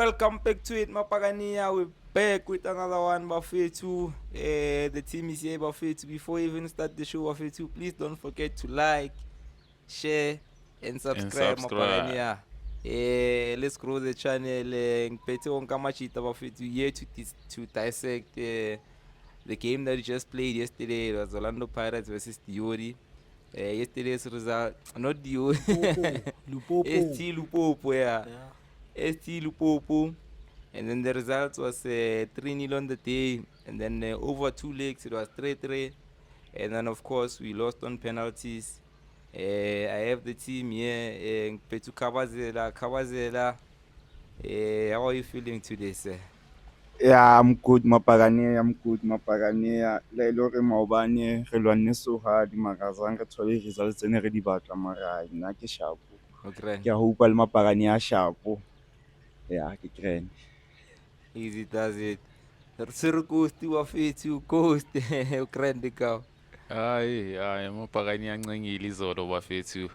Welcome back to it, Mapagania. We're back with another one, Bafetu. The team is here, Bafetu. Before we even start the show, Bafetu, please don't forget to like, share, and And subscribe, subscribe. Mapagania. Let's grow the channel. Ngiphethe wonke amashita Bafetu here to dissect the game that we just played yesterday. It was Orlando Pirates versus Diori. Yesterday's result, not Diori. Lupopo. ST Lupopo, yeah. Yeah. ST Lupopo. And then the result was 3-0 on the day. And then over 2 legs, it was 3-3. And then, of course, we lost on penalties. I have the team here. Petu Kabazela. Kabazela. How are you feeling today, sir? Yeah, I'm good, Mapagania. I'm good, Mapagania. Le lore maobane re lwanne so hard mara zang re thole results tsene re di batla mara nna ke shapo. Okay. Ke a hopa le Mapagania shapo. Yeah, ke grand. Easy does it. Sir Coast, you are fit to coast. Grand cow. Hayi amabhakani yancengile izolo bafethu.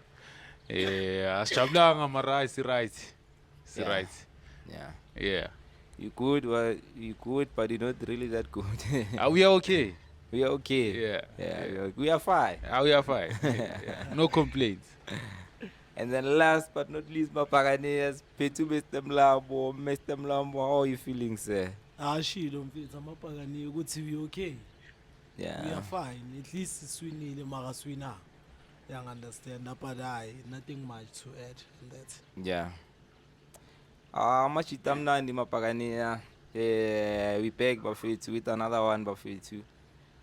Asijabulanga mara right. Yeah. Right. Yeah. Yeah. You good, you good, but you're not really that good. We are okay. We are okay. Yeah. We are fine. We are fine. Yeah. No complaints. And then last but not least, Mapaganeas, Petu Mr. Mlambo. Mr. Mlambo, how are you feeling, sir? Ashilo mfethu amabhakani ukuthi we okay. We Yeah. are fine. At least swinile mara swina. You understand but nothing much to add on that. Yeah. Machita mnandi Mapaganea. We back Bafetu with another one Bafetu.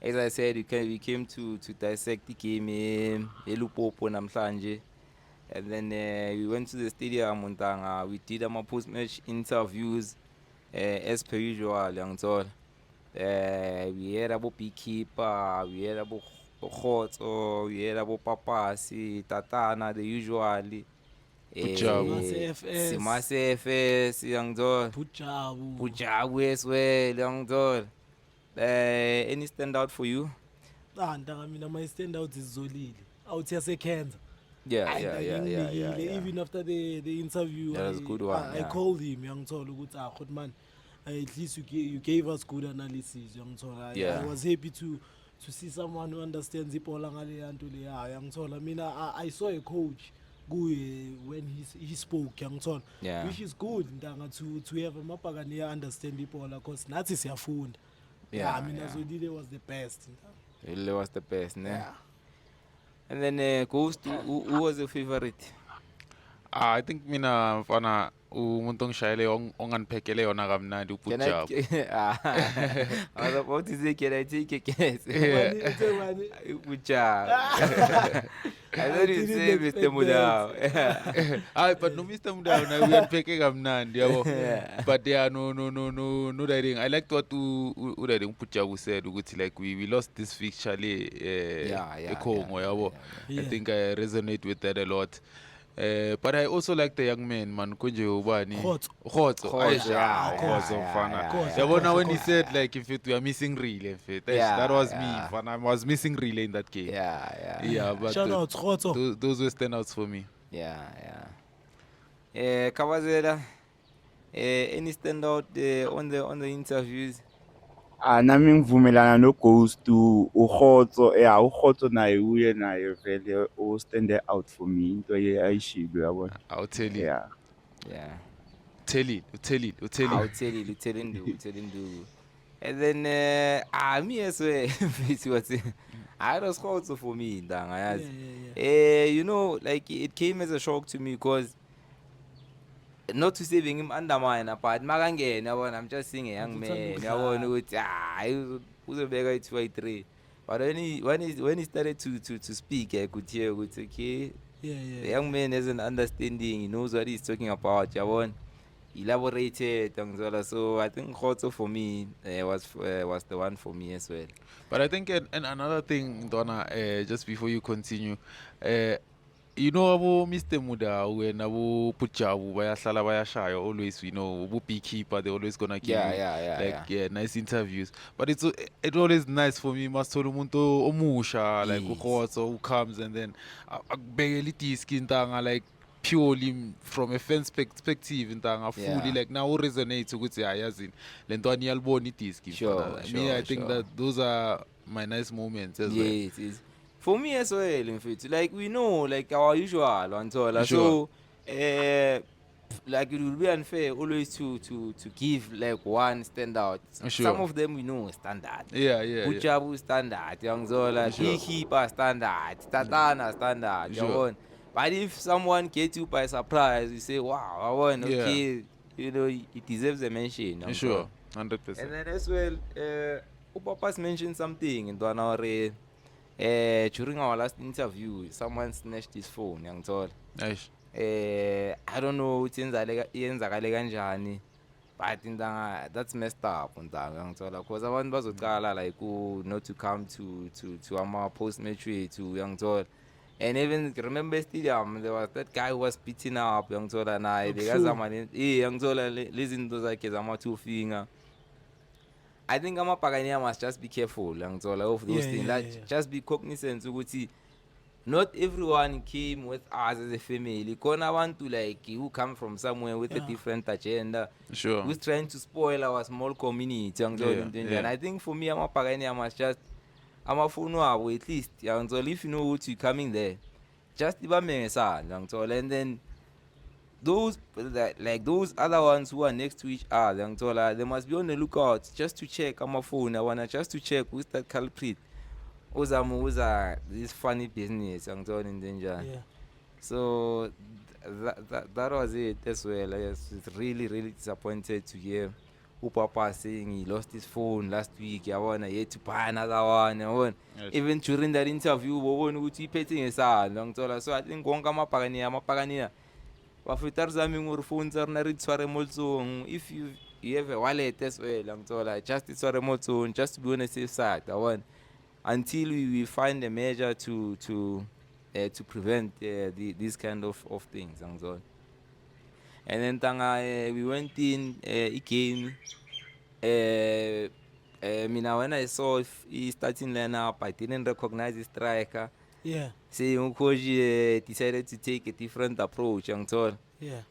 As I said, we came to dissect the game Elupopo namhlanje. And then we went to the stadium Montanga. We did our post-match interviews as per usual, young tall. We had about beekeeper, we had about Khotso, we had about Papasi, Tatana, the usually. Pujabu. Simase FS, young tall. Pujabu as well, young tall. Any standout for you? Ntanga mina my stand out is Zolile. Out here say Kenza. Yeah. Even after the interview, That was a good one, I yeah. called him, young Tol, good man. At least you gave us good analysis, young Tol. Yeah. I was happy to see someone who understands the young Tol. I mean, I saw a coach when he spoke, young Tol, Yeah. which is good to have a Mapagania understand the ball because that is your phone. Yeah, I mean, yeah. Zolile was the best. Really was the best, ne? Yeah. And then Ghost, who was your favorite? I think mina mfana umuntu ngishayele onganiphekele yona kamnandi Can I? uPujabu. I was about to say, can I take a guess? Good job. I thought you say Mr. Mudao. Hayi but no Mr. Mudau na uyangipheke kamnandi yabo. Yeah. But yeah no Daring. I liked what Daring Pujabu said ukuthi like we lost this fixture le eKongo yabo. Yeah. I think I resonate with that a lot. But I also like the young man Kunje Ubani. Khotso. Khotso mfana. Yabona when he said like if we are missing real in fact. That was me mfana. I was missing real in that game. Yeah, but Shout out Khotso. those were standouts for me. Yeah. Kabazela, any standout on the interviews? Nami ngivumelana no Ghost ukhotso ukhotso naye uye naye vele o stand out for me into ayishilo yabona. I'll tell you. Yeah. Tell it. I'll tell you. And then me as well. I was also for me, Danga. You know, like it came as a shock to me because not to say being him undermine, but I'm just seeing a young man. I want to who's a beggar 2-3. But when he started to speak, I could hear it's okay. The young man has an understanding. He knows what he's talking about. Jawon elaborated. So I think Khotso for me was the one for me as well. But I think and another thing, Donna, just before you continue, you know abo Mr. Muda when abo Pujabu bayahlala bayashaya always abo beekeeper they always gonna give you nice interviews. But it's always nice for me masithola umuntu omusha like uKhotso who comes and then akubekela idisk intanga like purely from a fan's perspective intanga fully Yeah. like now resonate ukuthi ayazini lento aniyalibona idisk Sure, me I think sure. that those are my nice moments as well. Yes, it's for me as well. In fact, like we know, like our usual one, so Sure. like it would be unfair always to give like one standout. Some Sure. of them we know standard. Yeah. Buchabu standard, Young Zola, Sure. Beekeeper standard, Tatana standard, Sure. you want. But if someone gets you by surprise, you say, wow, I won, Yeah. okay, you know, it deserves a mention. Young Sure. Zola. 100%. And then as well, Upapas mentioned something in Duanare. During our last interview, someone snatched his phone, Young Zola. Nice. I don't know ukuthi yenzakale kanjani, but that's messed up ntanga ngithola because abantu bazocala like not to come to ama post match wethu yangithola. And even remember stadium there was that guy who was beating up yangithola naye bekazama yangithola lezi zinto zakhe zama two finger. I think amabhakaniya must just be careful yangithola of those things. Like just be cognizant ukuthi not everyone came with us as a family. Kona want to like who come from somewhere with a different agenda. Sure. Who's trying to spoil our small community. And I think for me, I'm a pagani, I must just I'm a phone at least. If you know what you're coming there, just and then those like those other ones who are next to each other, they must be on the lookout just to check on my phone. I wanna just to check who's that culprit. Uza this funny business in danger. Yeah. So that was it as well. I was really disappointed to hear Papa saying he lost his phone last week. I want to to buy another one. Yes. Even during that interview, we were petting his hand. So I think mapagania. If you have a wallet as well, just it's just to be on the safe side. I want until we find a measure to prevent these kind of things and so on. And then tanga we went in a game. Mina when I saw he starting lineup, I didn't recognize the striker. Yeah. Say Ukoji decided to take a different approach and so on. Yeah.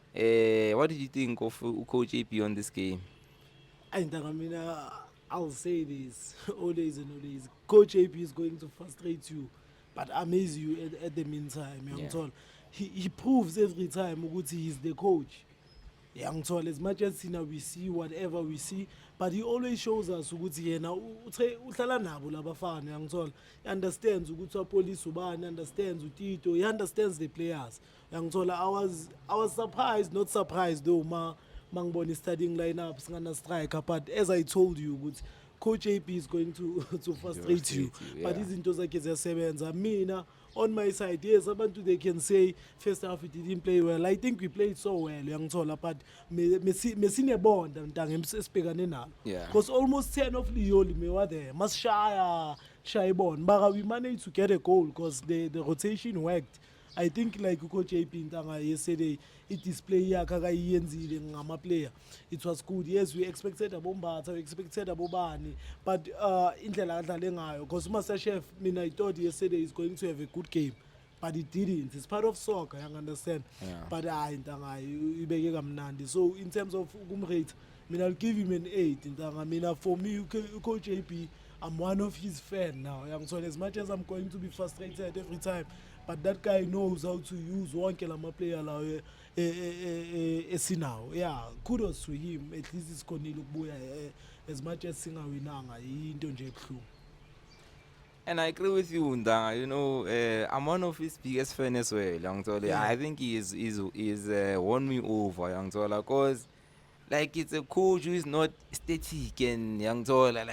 What did you think of Coach AP on this game? I'll say this always and always. Coach AP is going to frustrate you, but amaze you at the meantime. Yeah. He proves every time ukuthi he's the coach. As much as we see whatever we see, but he always shows us ukuthi yena uhlala nabo labafana yangithola. He understands ukuthi police ubani, understands uTito, he understands the players. Yangithola I was surprised, not surprised though mangibona starting lineup singana striker, but as I told you ukuthi Coach AP is going to frustrate you. But izinto zakhe ziyasebenza. Mina on my side, yes, abantu they can say first half we didn't play well. I think we played so well, yangithola, but mesinebonda ntanga esibhekane nalo. Because almost 10 of Lioli me were there. Masishaya ibona. But we managed to get a goal because the rotation worked. I think like Coach AP ntanga yesterday it display yakhe akayiyenzile ngama player. It was good. Yes, we expected abombatha, we expected abobani, but indlela adlale ngayo because Master Chef mina I thought yesterday is going to have a good game. But it didn't. It's part of soccer, you understand? But ntanga ibeke kamnandi. So in terms of ukumrate, I'll give him an 8 ntanga. For me Coach AP, I'm one of his fan now. So as much as I'm going to be frustrated every time, but that guy knows how to use one lama player la esinawo. Yeah, kudos to him. At least it's konile ukubuya as much as singawinanga into nje ebuhlungu. And I agree with you, Ndanga. You know, I'm one of his biggest fans as well, Young Tola. Yeah. I think he is won me over, Young Tola, because like it's a coach who is not static and Young Tola,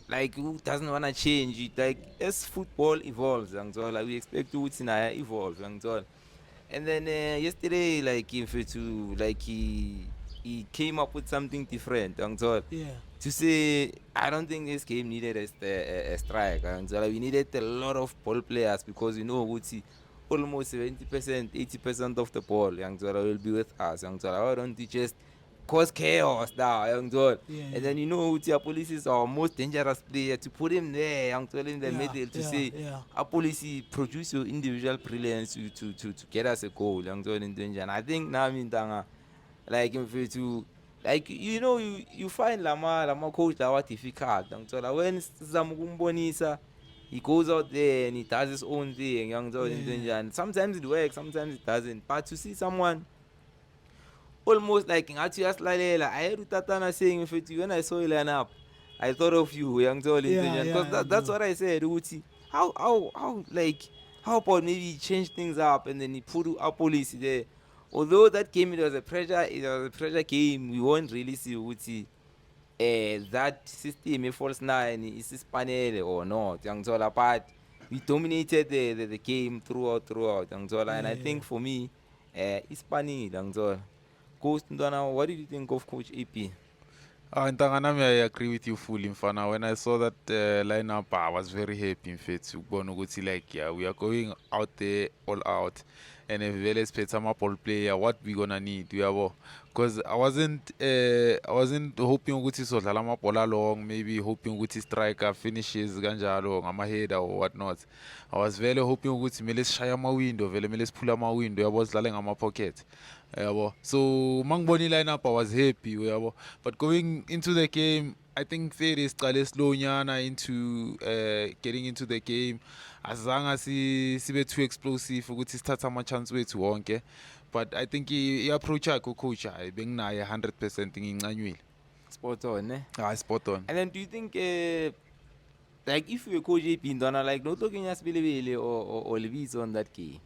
like who doesn't want to change it. Like as football evolves, Young Tola, we expect to evolve, Young Tola. And then yesterday, like he came up with something different, Young Tola. Yeah. To say, I don't think this game needed a striker. And so we needed a lot of ball players because Woodsy, almost 70%, 80% of the ball, Young Zara will be with us. Young Zara, why don't you just cause chaos now, Yeah, and then you know your police is our most dangerous player to put him there, in the Yeah, middle to yeah, say yeah. our policy produce your individual brilliance to get us a goal, in danger. And I think now like if you to like you find lama coach that what difficult, when Zamukumbonisa he goes out there and he does his own thing, in danger. And sometimes it works, sometimes it doesn't. But to see someone almost like ngathi uyasilalela, I heard utatana saying mfethu when I saw you line up I thought of you, Yeah, because yeah, that's no. what I said ukuthi how like how about maybe he change things up and then he put our policy there. Although that game it was a pressure game, we won't really see ukuthi that system false nine is ispanele or not, but we dominated the game throughout, and I think for me ispanile, Ghost Ndwana, what did you think of Coach AP? Ntanganami, I agree with you fully, Mfana. When I saw that lineup, I was very happy, in fact, ukubona ukuthi like, yeah, we are going out there all out, and if vele siphethe ama-ball player, what we gonna need, uyabo? Because I wasn't hoping ukuthi sizodlala amabhola long, maybe hoping ukuthi striker finishes kanjalo ngama-header or whatnot. I was very hoping ukuthi mele sishaye ama-window, vele mele siphule ama-window, yabo, sidlale ngama-pocket. Yabo. So mangibona lineup I was happy, uyabo. But going into the game, I think Fede siqale slownyana into getting into the game. Azange sibe too explosive ukuthi sithatha ama-chance wethu wonke. But I think i-approach yakhe ucoach hayi benginaye 100% ngincanyweni. Spot on, eh? Spot on. And then do you think like if you were Coach AP Ndwana, like not looking at Bilibili or Levi's on that game?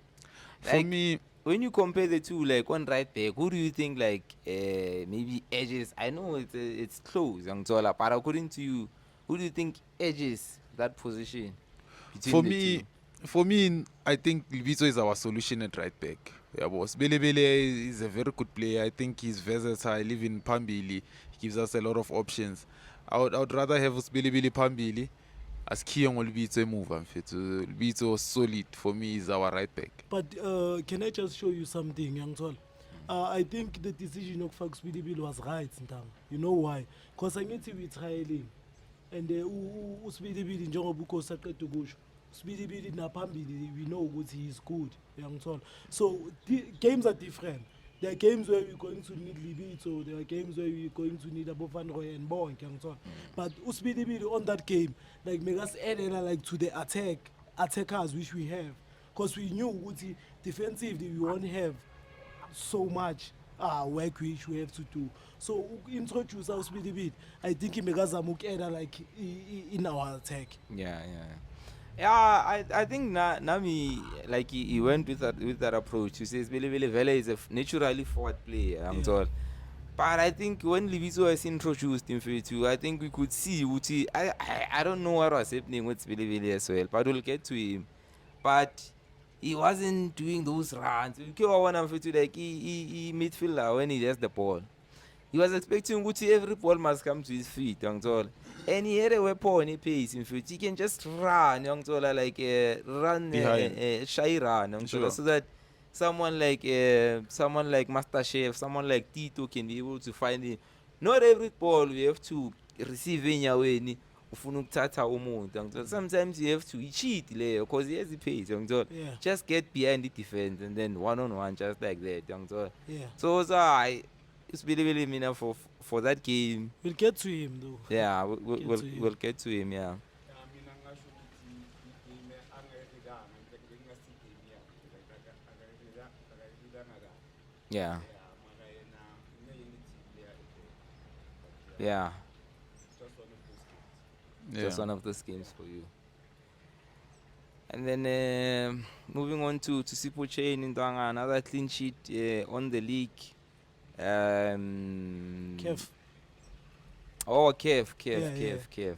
For Like, me, when you compare the two, like one right back, who do you think like maybe edges? I know it's close, but according to you, who do you think edges that position between for the me, two? for me, I think Livizo is our solution at right back. Yeah, boss. Belebele is a very good player. I think he's versatile. Live in Pambili, he gives us a lot of options. I would rather have Belebele Pambili as Kiyong Livizo move. Livizo solid for me is our right back. But can I just show you something, young Tol? I think the decision of Fox Bilibili was right, Ntang. You know why? Because I need to be trialing. And uSbilibili njengoba uKhosi aqeda ukusho. uSbilibili naphambili we know ukuthi he is good, young Tol. So games are different. There are games where we're going to need Libito, there are games where we're going to need Abo Van Roy and Bonk, young Tol. But uSbilibili on that game, like make us add like to the attackers which we have. Because we knew ukuthi defensively we won't have so much work which we have to do. So introduce our speed, I think he makes a like in our attack. Yeah, I think Nami like he went with that approach. He says Billy Vele is a naturally forward player, But I think when Livizo was introduced in F2, I think we could see Uti. I don't know what was happening with Billy as well, but we'll get to him. But he wasn't doing those runs. Like he midfielder when he has the ball. He was expecting Uti every ball must come to his feet, and he had a weapon, he pace in future. He can just run, like run, shy run, Sure. so that someone like Master Chef, someone like Tito can be able to find it. Not every ball we have to receive in your way. Sometimes you have to cheat because he has the pace. Just get behind the defense and then one-on-one just like that. Yeah. So it's really mean for that game. We'll get to him though. Yeah, we'll get to him. Yeah. Yeah. Yeah. Just one of those games for you. And then moving on to Sipo Chain in Dwanga, another clean sheet on the league. Kev. Oh, Kev.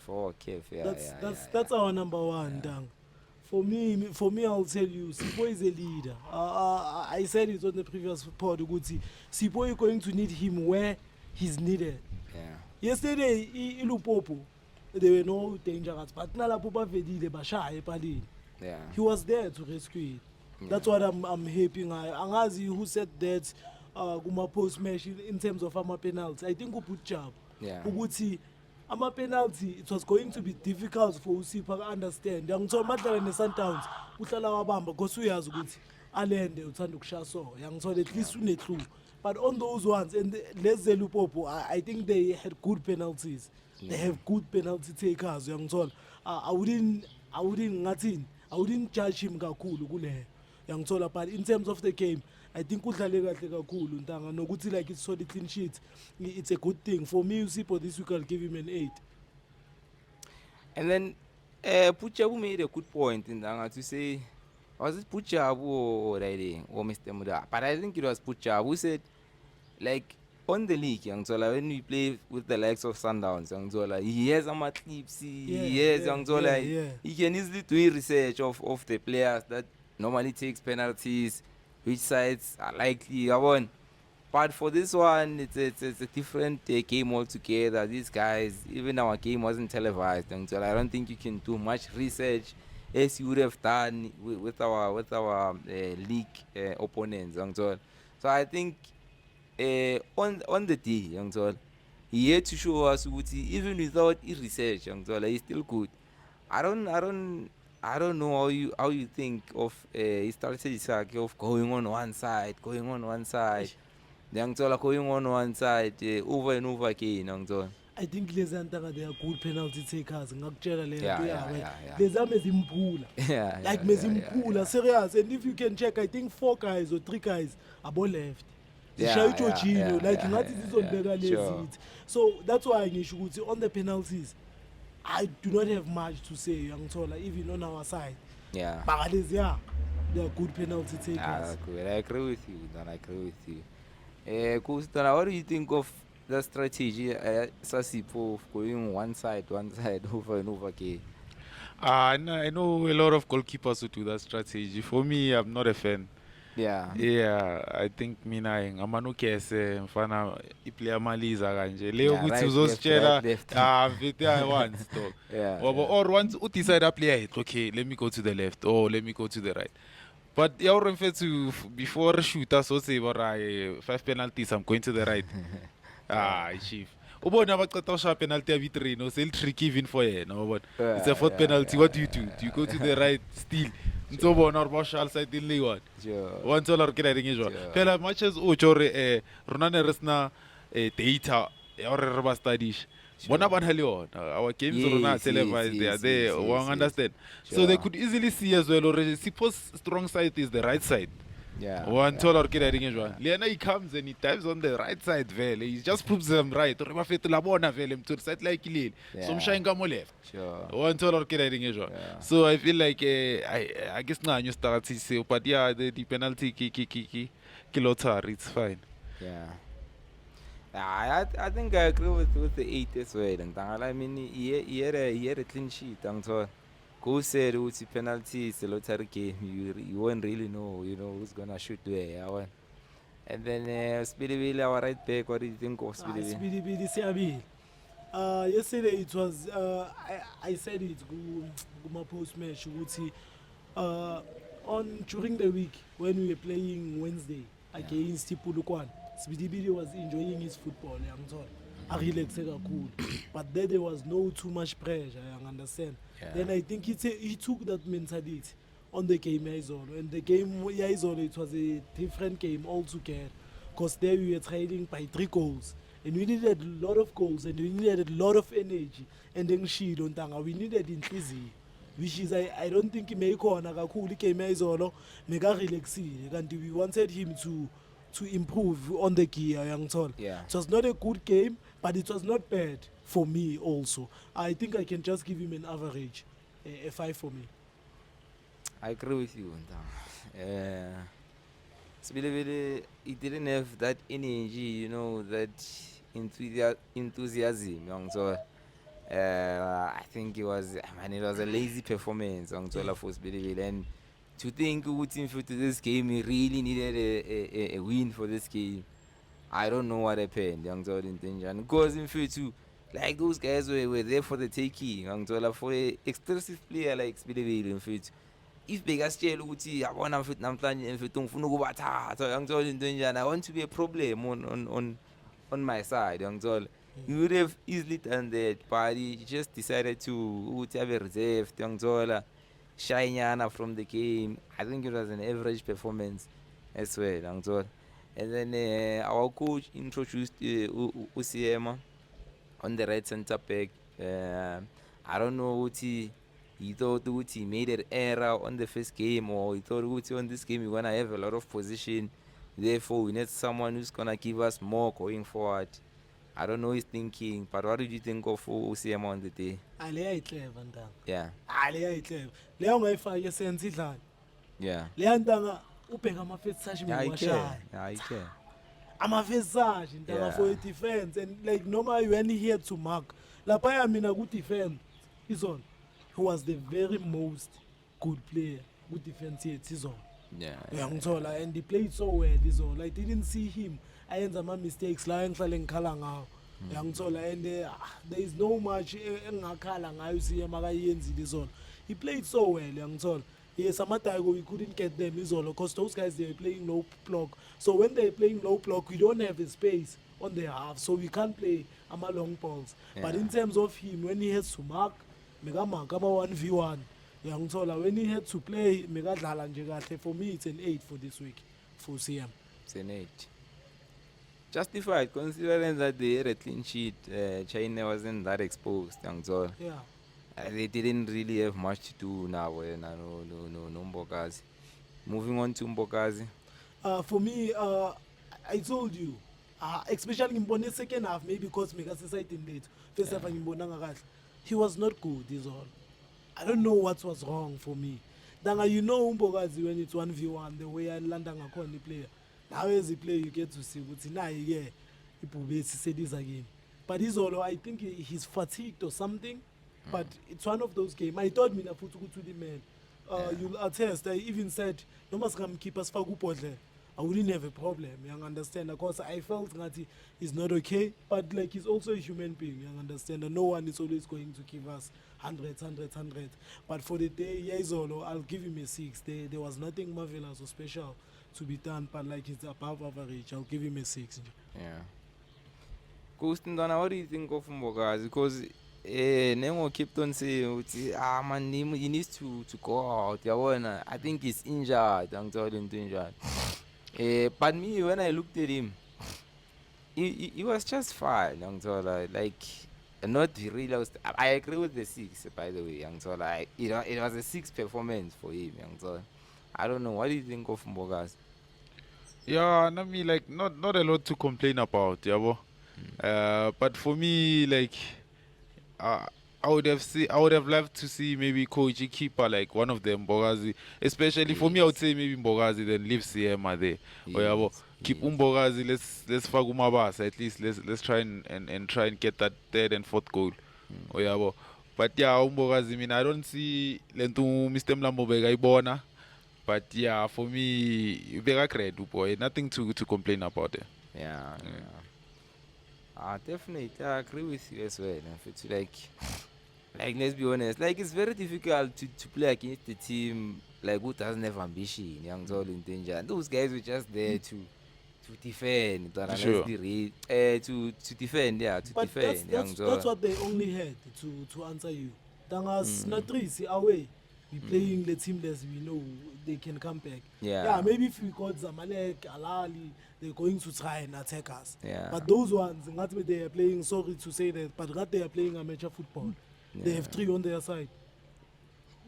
Oh, Kev. That's our number one, Dang. For me, I'll tell you, Sipo is a leader. I said it on the previous pod. Sipo is going to need him where he's needed. Yeah. Yesterday, Ilupopo, there were no dangers, but Nalapopa Vedile Basha Epalin. Yeah. He was there to rescue it. That's what I'm hoping. Angazi who said that kuma post match in terms of ama-penalty. I think uButjaba Yeah. ukuthi ama-penalty it was going to be difficult for uSipho uku-understand. Yangithola madlala ne-Sundowns uhlala wabamba because uyazi ukuthi alende uthanda ukushaya so. Yangithola at least une-clue. But on those ones and lezi zeLupopo, I think they had good penalties. They have good penalty takers. Yangithola. I wouldn't ngathini. I wouldn't judge him kakhulu kule. Yangithola, but in terms of the game, I think udlale kahle kakhulu Ntanga nokuthi like it's solid clean sheet. It's a good thing for me. USipho this week I'll give him an 8. And then Puchabu made a good point in that to say, was it Puchabu or Mr. Muda? But I think it was Puchabu who said, like, on the league, Young Zola, when we play with the likes of Sundowns, Young Zola, he has a clips, he has Young Zola, he can easily do research of the players that normally takes penalties, which sides are likely. But for this one, it's a different game altogether. These guys, even our game wasn't televised, and so I don't think you can do much research as you would have done with our league opponents. And so I think on the day, and so he had to show us even without research, and so he's still good. I don't know how you think of his strategy of going on one side. Ngiyangithola going on one side over and over again ngiyangithola. I think lezi Ntanga they are good penalty takers. Ngakutshela le nto Yeah. lezi amezimphula. Yeah, Like yeah, mezimphula serious, and if you can check I think 4 guys or 3 guys abo left. Zishaya uJorginho like ngathi zizonibeka lezi. So that's why ngisho ukuthi on the penalties I do not have much to say ngiyangithola even on our side. Yeah. Bakalezi they are good penalty takers. Good. I agree with you. Kustana, what do you think of the strategy Sasipho of going one side over and over again? I know a lot of goalkeepers who do that strategy. For me, I'm not a fan. Yeah. Yeah, I think mina ngamanukese mfana iplayer maliza kanje leyo Yeah, ukuthi right, uzositshela left. mfethu I want stop. Yeah. Or once u decide a player hit, okay, let me go to the left or let me go to the right. But ya mfethu before shooter so say bora 5 penalties I'm going to the right. Chief. Ubona baqeda ushaya penalty ya-3 no sel tricky even for yena ubona. It's a fourth penalty. What do? Do you go to the right still? Ntsobona or bashal side in league one. Sure. One dollar ke reng jwa. Sure. Phela matches o tjore rona ne re sna data or re ba studies. Bona ba na le yona. Our games rona televised they are there. One understand. So they could easily see as well or suppose strong side is the right side. Yeah. One dollar ke reng jwa. Lena he comes and he dives on the right side vele. He just proves them right. Re ba fetela bona vele mtso side like lile. So mshayinga mo left. Sure. One dollar ke reng jwa. Yeah. So I feel like I guess now you start to say but yeah the penalty ki lottery it's fine. Yeah. I think I agree with the 8 as well. And I mean, he had a clean sheet. And so, go said with penalties, the lottery game, you won't really know, who's gonna shoot where. And then Speedy our right back. What do you think of Speedy? Speedy Siabi. Yesterday it was I said it kuma post match ukuthi on during the week when we were playing Wednesday against Tipulukwan, Speedy was enjoying his football yangithola relaxe kakhulu, but then there was no too much pressure, you understand. Then I think he took that mentality on the game Yaizolo, and the game Yaizolo it was a different game altogether because there we were trailing by 3 goals. And we needed a lot of goals and we needed a lot of energy. And then we needed inhliziyo, which is I don't think imeyikhona kakhulu game Yaizolo meka relaxile kanti we wanted him to improve on the gear yangithola. It was not a good game, but it was not bad for me also. I think I can just give him an average, a 5 for me. I agree with you. Speedy, he didn't have that energy, that enthusiasm. So I think it was a lazy performance for Speedy. And to think to this game, he really needed a win for this game. I don't know what happened, because in fact too, like those guys were there for the taking, for an expressive player like Speedy in fact. if bekasitshela ukuthi yabona mfethu namhlanje mfethu ngifuna ukubathatha uyangithola into enjani, I want to be a problem on my side uyangithola. He would have easily done that, but he just decided to ukuthi abe reserved uyangithola, shy nyana from the game. I think it was an average performance as well uyangithola. And then our coach introduced Usiema on the right center back. I don't know what he thought ukuthi he made an error on the first game, or he thought ukuthi on this game we're gonna have a lot of position, therefore we need someone who's gonna give us more going forward. I don't know his thinking, but what did you think of Usiema on the day? Leya iclever ntanga. Yeah, Leya iclever. Leyo ngayifaki esenza idlala. yeah. Leya ntanga ubheka ama-first Yeah, I washaya. care. Yeah, I care. Ama-first ntanga Yeah. for a defense, and like noma when he had to mark laphaya mina ku-defend izona, he was the very most good player ku-defense yethu izona. Yeah. Uyangithola, and he played so well izona. I didn't see him ayenza ama-mistakes la engihlale ngikhala ngawo. Uyangithola, and there is no much engakhala ngayo siyema akayenzile izona. He played so well uyangithola. Yes, Amatago, we couldn't get them izolo because those guys, they were playing low block. So when they're playing low block, we don't have a space on their half, so we can't play long balls. But in terms of him, when he has to mark, mega mark, ama 1v1. When he had to play, mega dlala nje kahle. For me, it's an 8 for this week for CM. It's an 8. Justified, considering that they had a clean sheet. China wasn't that exposed, Yangzol. Yeah. They didn't really have much to do now. No Mbokazi. Moving on to Mbokazi. For me, I told you, especially in the second half, maybe because Mega Society in late. First half, he was not good, is all. I don't know what was wrong for me. Danga, you know Mbokazi when it's 1v1, the way I land on the player. Now as he play, you get to see what's in yeah, people say this again. But he's all, I think he's fatigued or something. But it's one of those games. I thought Mina put to the man. You'll attest. I even said, no must come keep us for good. I wouldn't have a problem. You understand? Because I felt that he's not okay. But like he's also a human being. You understand? And no one is always going to give us hundreds. But for the day, yeah, Zolo, I'll give him a 6. There was nothing marvelous or special to be done. But like it's above average, I'll give him a 6. Yeah. Kustindana, what do you think of Mbokazi? Because Nemo kept on saying, man, he needs to go out. Yawona, I think he's injured. I'm telling you, injured. But me, when I looked at him, he was just fine. Young Tola, like not really. I agree with the 6, by the way, Young Tola. It was a 6 performance for him, Young Tola. I don't know. What do you think of Mbokazi? Yeah, I mean, like not a lot to complain about, yeah, but for me, like. I would have loved to see maybe Koji keeper like one of them Mbokazi. Especially for me, I would say maybe Mbokazi, then leave CM there. Keep Mbokazi, let's fag Umabasa at least. Let's try and try and get that 3rd and 4th goal. But yeah, Mbokazi, I mean, I don't see Lentu Mr. Mlambo Bega Ibona. But yeah, for me, Bega Credu boy, nothing to complain about it. Yeah. Definitely, I agree with you as well. If it's like let's be honest, like it's very difficult to play against the team like who doesn't have ambition. Young Zol in danger. And those guys were just there to defend. Sure. To defend, yeah, to But defend. that's what they only had to answer you. Dangas Natrisi away. We playing the team that we know they can come back. Yeah. Maybe if we got Zamalek, Alali, they're going to try and attack us. Yeah. But those ones, they are playing, sorry to say that, but they are playing amateur football. They have 3 on their side.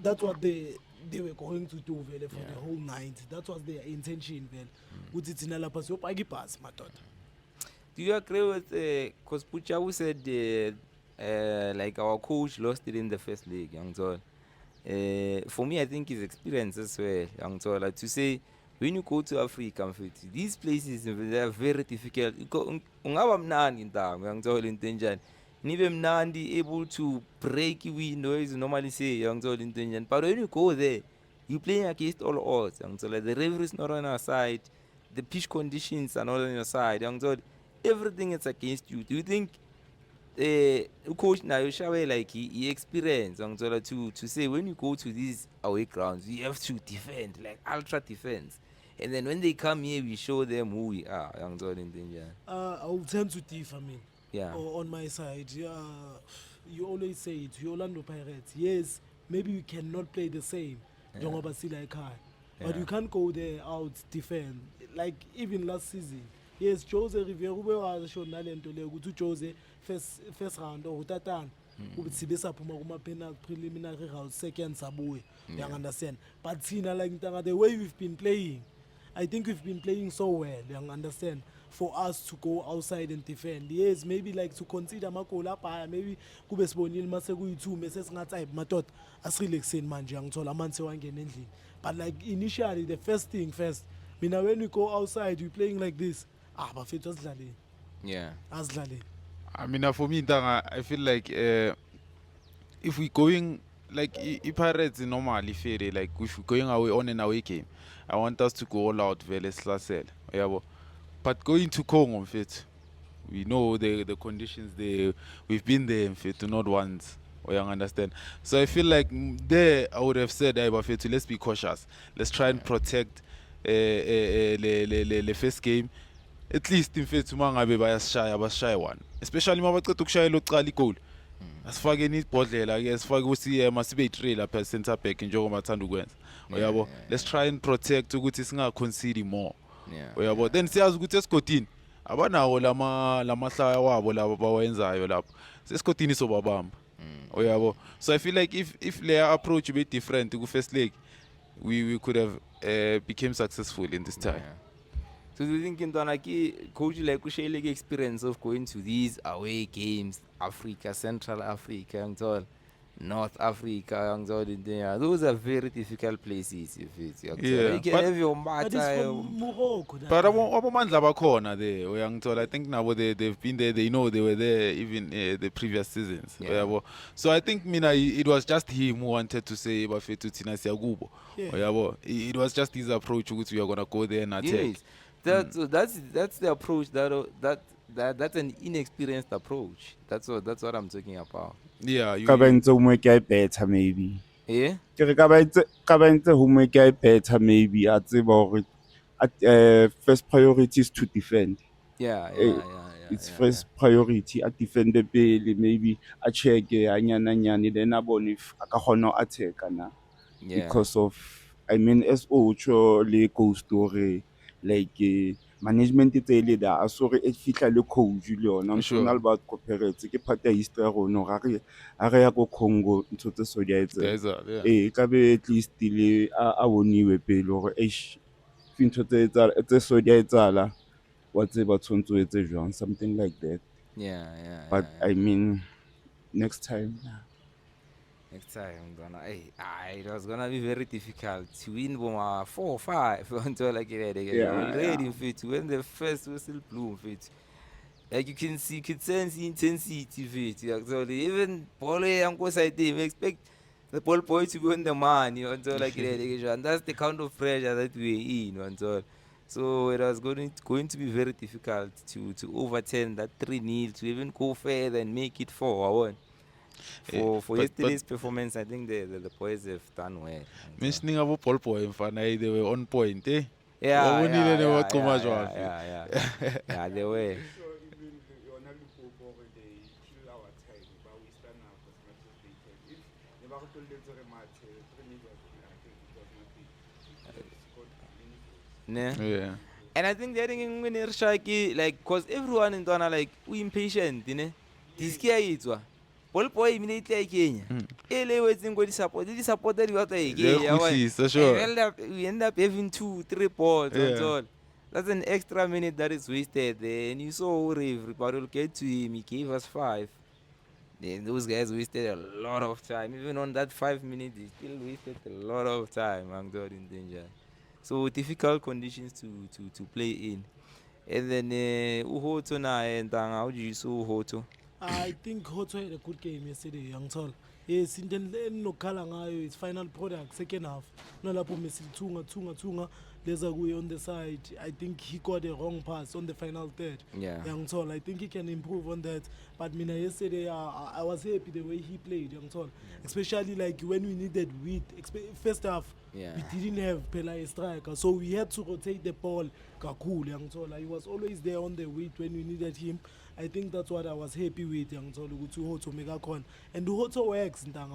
That's what they were going to do for the whole night. That was their intention. Do you agree with because Pucha said like our coach lost it in the first league, Young Zol? For me, I think his experience as well, Young Zol, like to say when you go to Africa, these places they are very difficult. Ungaba mnandi ntango, Young Zol in danger. Nibe mnandi able to break windows normally say Young Zol in danger. But when you go there, you playing against all odds, Young Zol. Like the referee is not on our side, the pitch conditions are not on your side, Young Zol. Everything is against you. Do you think coach now show like he experience angithola to say when you go to these away grounds you have to defend like ultra defense, and then when they come here we show them who we are angithola into njani. I will tend to differ, Yeah. or on my side. You always say it, you Orlando Pirates. Yes, maybe we cannot play the same, njengoba sila ekhaya. But Yeah. you can't go there out defend. Like even last season. Yes, Jose Riviere ube washo nalento leyo ukuthi uJose first round or utatana ube sibe saphuma kuma penalty preliminary round second sabuye. You understand? But thina like the way we've been playing, I think we've been playing so well, you understand? For us to go outside and defend. Yes, maybe like to consider amagoal apha, maybe kube sibonile mase kuyi2 mase singathi ayi madoda asirelaxeni manje angithola amanzi wangena endlini. But like initially the first thing first, mina when we go outside we playing like this. Bafethu asidlaleni. Yeah. Asidlaleni. I mean, for me, Ntanga, I feel like if we going like Pirates normally fair, like if we going away on an away game, I want us to go all out vele slasel. Yeah, but going to Congo, fit, we know the conditions there. We've been there, fit, not once. You understand? So I feel like there I would have said, hey, Bafetu, let's be cautious. Let's try and protect the first game. At least in fact mangabe bayashaya one, especially mabaceda ukushayela oqala igoli asifake ibhodlela ke sifake uCM asibe trailer per center back njengoba bathanda ukwenza uyabo. Let's try and protect ukuthi singa concede more uyabo. Then siyazi ukuthi esigodini abanawo lamahlaya wabo labo bawenzayo lapho sesigodini sobabamba uyabo. So I feel like if their approach be different ku first leg we could have became successful in this time. Yeah. So do you think Ntwana coach like ushayele experience of going to these away games, Africa, Central Africa, angithola North Africa, angithola those are very difficult places if it's Yeah, you can but- have your But it's matter. from Morocco. that But time. abomandla bakhona there uyangithola. I think now they've been there, they know they were there even the previous seasons. Yeah. Uyabo. So I think mina it was just him who wanted to say bafethu thina siyakubo Yeah. uyabo. It was just his approach ukuthi we are going to go there and attack. Yes. That's the approach that's an inexperienced approach. That's what I'm talking about. Yeah, ka ba entse homework ya e better maybe Yeah? ke re ka ba entse homework ya e better maybe a tseba hore first priority is to defend. Yeah, It's first priority a defend pele maybe a check anyana then a bone if a ka kgona ho attack na yeah. because of I mean as utsho le goal story like management tse le da a sore e fihla le coach le yona Sure. ntona le ba corporate ke part ya history ya rona ga re ya go Congo ntho tse so di a etsa There's a, yeah. ka be at least le a boniwe pele hore eish ntho tse so di a etsala wa tseba tshwanetse o etse jwang something like that. Yeah. But yeah. I mean next time Next time, it was gonna be very difficult to win 4 or 5 until like that. Yeah, Already, yeah. fit when the first whistle blew, fit. Like you can sense the intensity, fit. Actually, even Paul Yanko side team expect the ball boy to win the man, until like that. And that's the kind of pressure that we're in, until. So it was going to be very difficult to overturn that 3-0, to even go further and make it 4-1. For but- yesterday's performance, I think the boys have done well. Mentioning abo ball boy mfana they were on point eh. Yeah, Wabonile ne waqhuma yeah, jwalo. yeah, they were. Ne? Yeah. And I think they're going to shaki like cause everyone in Ghana like we impatient, you know. This guy is what. Ball boy immediately Kenya. Ele waiting go support that what I Kwehlisa, sure. We end up having 2-3 balls. Yeah. That's all. That's an extra minute that is wasted there. And you saw everybody will get to him. He gave us 5. Then those guys wasted a lot of time. Even on that 5 minutes, they still wasted a lot of time. I'm God in danger. So difficult conditions to play in. And then Uhoto na and how do you saw Uhoto? I think Hoto had a good game yesterday, young tall. yes into enokhala ngayo its final product second half nalapho Messi thunga leza kuye on the side. I think he got a wrong pass on the final third. Yeah. Young I think he can improve on that. But mina yesterday I was happy the way he played, Young especially like when we needed width. First half Yeah. we didn't have Pela a striker, so we had to rotate the ball. Kakul, Young he was always there on the width when we needed him. I think that's what I was happy with, Young to Mega Con. And Uhoto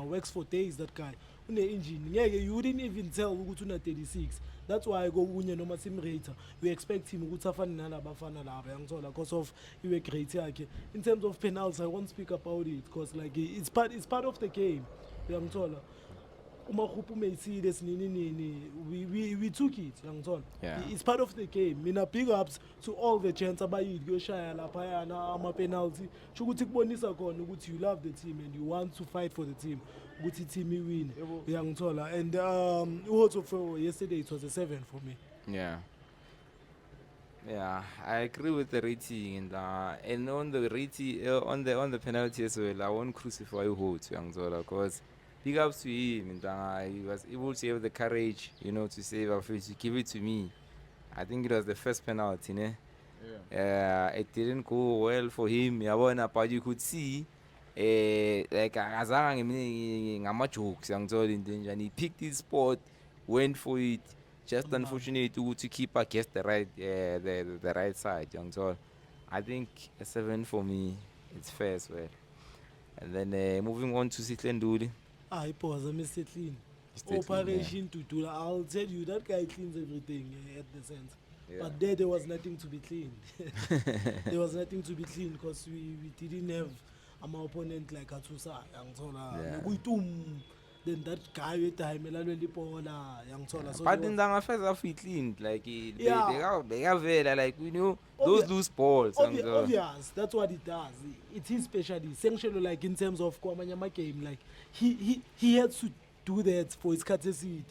works for days, that guy. Engine, you wouldn't even tell ukuthi una 36. That's why I go unye noma simrater. We expect him ukuthi afane nalabafana laba yangithola because of iwe great yakhe. In terms of penalties, I won't speak about it because like it's part of the game. Yangithola. Uma khuphume nini we took it yangithola. Yeah. It's part of the game. Mina big ups to all the chants abayidi kuyoshaya lapha yana ama penalty. Ukuthi kubonisa khona ukuthi you love the team and you want to fight for the team. Ukuthi team win. Yangithola. And also for yesterday it was a 7 for me. Yeah. Yeah, I agree with the rating and on the rating on the penalty as well. I won't crucify Uhoto Yangzola because big ups to him and he was able to have the courage, to save our face, to give it to me. I think it was the first penalty, ne? Yeah. It didn't go well for him. But you could see like akazange ngama-jokes Yangzola in danger, and he picked his spot, went for it. Just unfortunate to keep against the right the right side, Yangzol. I think a 7 for me. It's fair as well. And then moving on to Sitlenduli. I pause. I missed it clean. Mr. Clean, Operation to do. I'll tell you that guy cleans everything at the sense. Yeah. But there was nothing to be cleaned. There was nothing to be cleaned because we didn't have our opponent like Atusa, Yeah. Then that guy with time young so But in the first half we cleaned, like Yeah. they have like we knew Obvious- those loose balls. Yangzol. obvious, that's what it does. It's his specialty. Essentially, like in terms of Kwamanyama game, like he had to do that for his courtesy.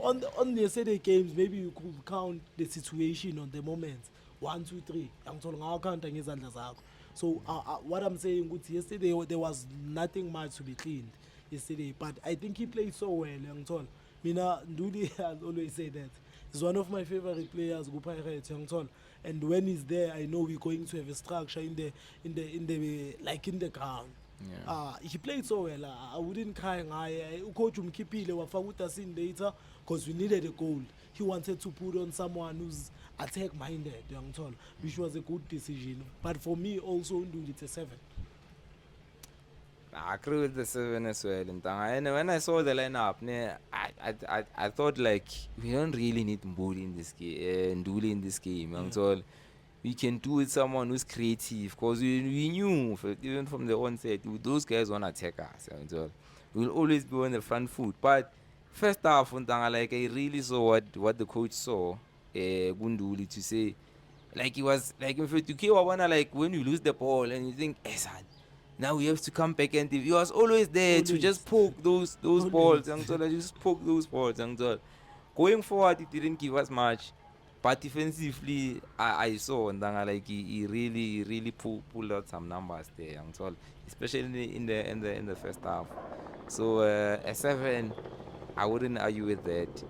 On the yesterday games, maybe you could count the situation on the moment. 1, 2, 3. I'll count ngezandla zakho. So what I'm saying with yesterday, there was nothing much to be cleaned yesterday. But I think he played so well, Yangtol. Mina Nduli has always said that. He's one of my favorite players, Go Pirates, Yangtol. And when he's there, I know we're going to have a structure in the ground. Yeah. He played so well. I wouldn't cry. Coach Umkipile wafaka us in later because we needed a goal. He wanted to put on someone who's attack minded, Yangtol, which was a good decision. But for me, also, Nduli, it's a 7. I agree with the 7 as well. And when I saw the lineup, I thought like we don't really need Mbuli in this game, Nduli in this game. Yangtol. We can do with someone who's creative because we knew even from the onset those guys want to attack us. Yangtol. We'll always be on the front foot. But first half, like I really saw what the coach saw, Gunduli, to say, like he was like if you like when you lose the ball and you think, son, now we have to come back, and he was always there to Always. just poke those Always. balls. Yangtol, just poke those balls. Yangtol. Going forward, it didn't give us much. But defensively, I saw Ndanga like he really pulled out some numbers there, Yangtol, especially in the first half. So a 7, I wouldn't argue with that.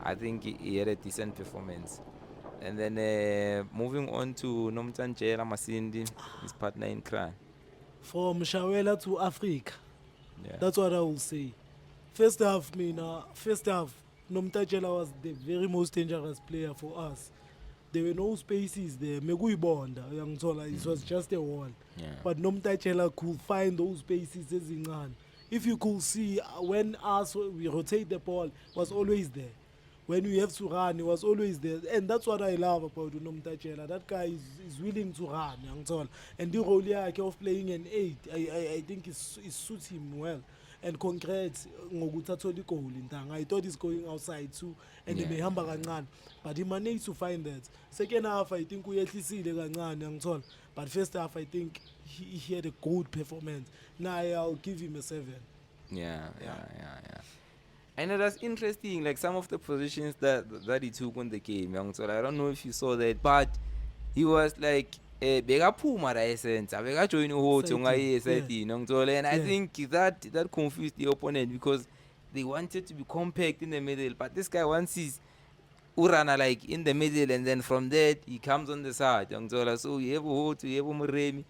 I think he had a decent performance. And then moving on to Nomtsanjela Masindi, his partner in crime. From Shawela to Africa. Yeah. That's what I will say. First half, Nomtachela was the very most dangerous player for us. There were no spaces there. Meguyibonda, Yangthola, it was just a wall. Yeah. But Nomtachela could find those spaces ezincane. If you could see when we rotate the ball, was always there. When we have to run, he was always there. And that's what I love about Nomtachela. That guy is willing to run, Yangthola. And the role of playing an 8, I think it suits him well. And congrats ngokuthi athole goal intanga. I thought he's going outside too and Yeah. behamba kancane, but he managed to find that. Second half I think uyehlisile kancane ngithola, but first half I think he had a good performance. Now I'll give him a 7. Yeah. And it was interesting, like some of the positions that he took on the game, Young. So I don't know if you saw that, but he was like bekaphuma la essence abekajoin uHoto Side, ngaye yeah. esayidini ngithola, and I Yeah. think that confused the opponent because they wanted to be compact in the middle, but this guy once he's urana like in the middle, and then from there he comes on the side ngithola. So we have uHoto, we have uMremi,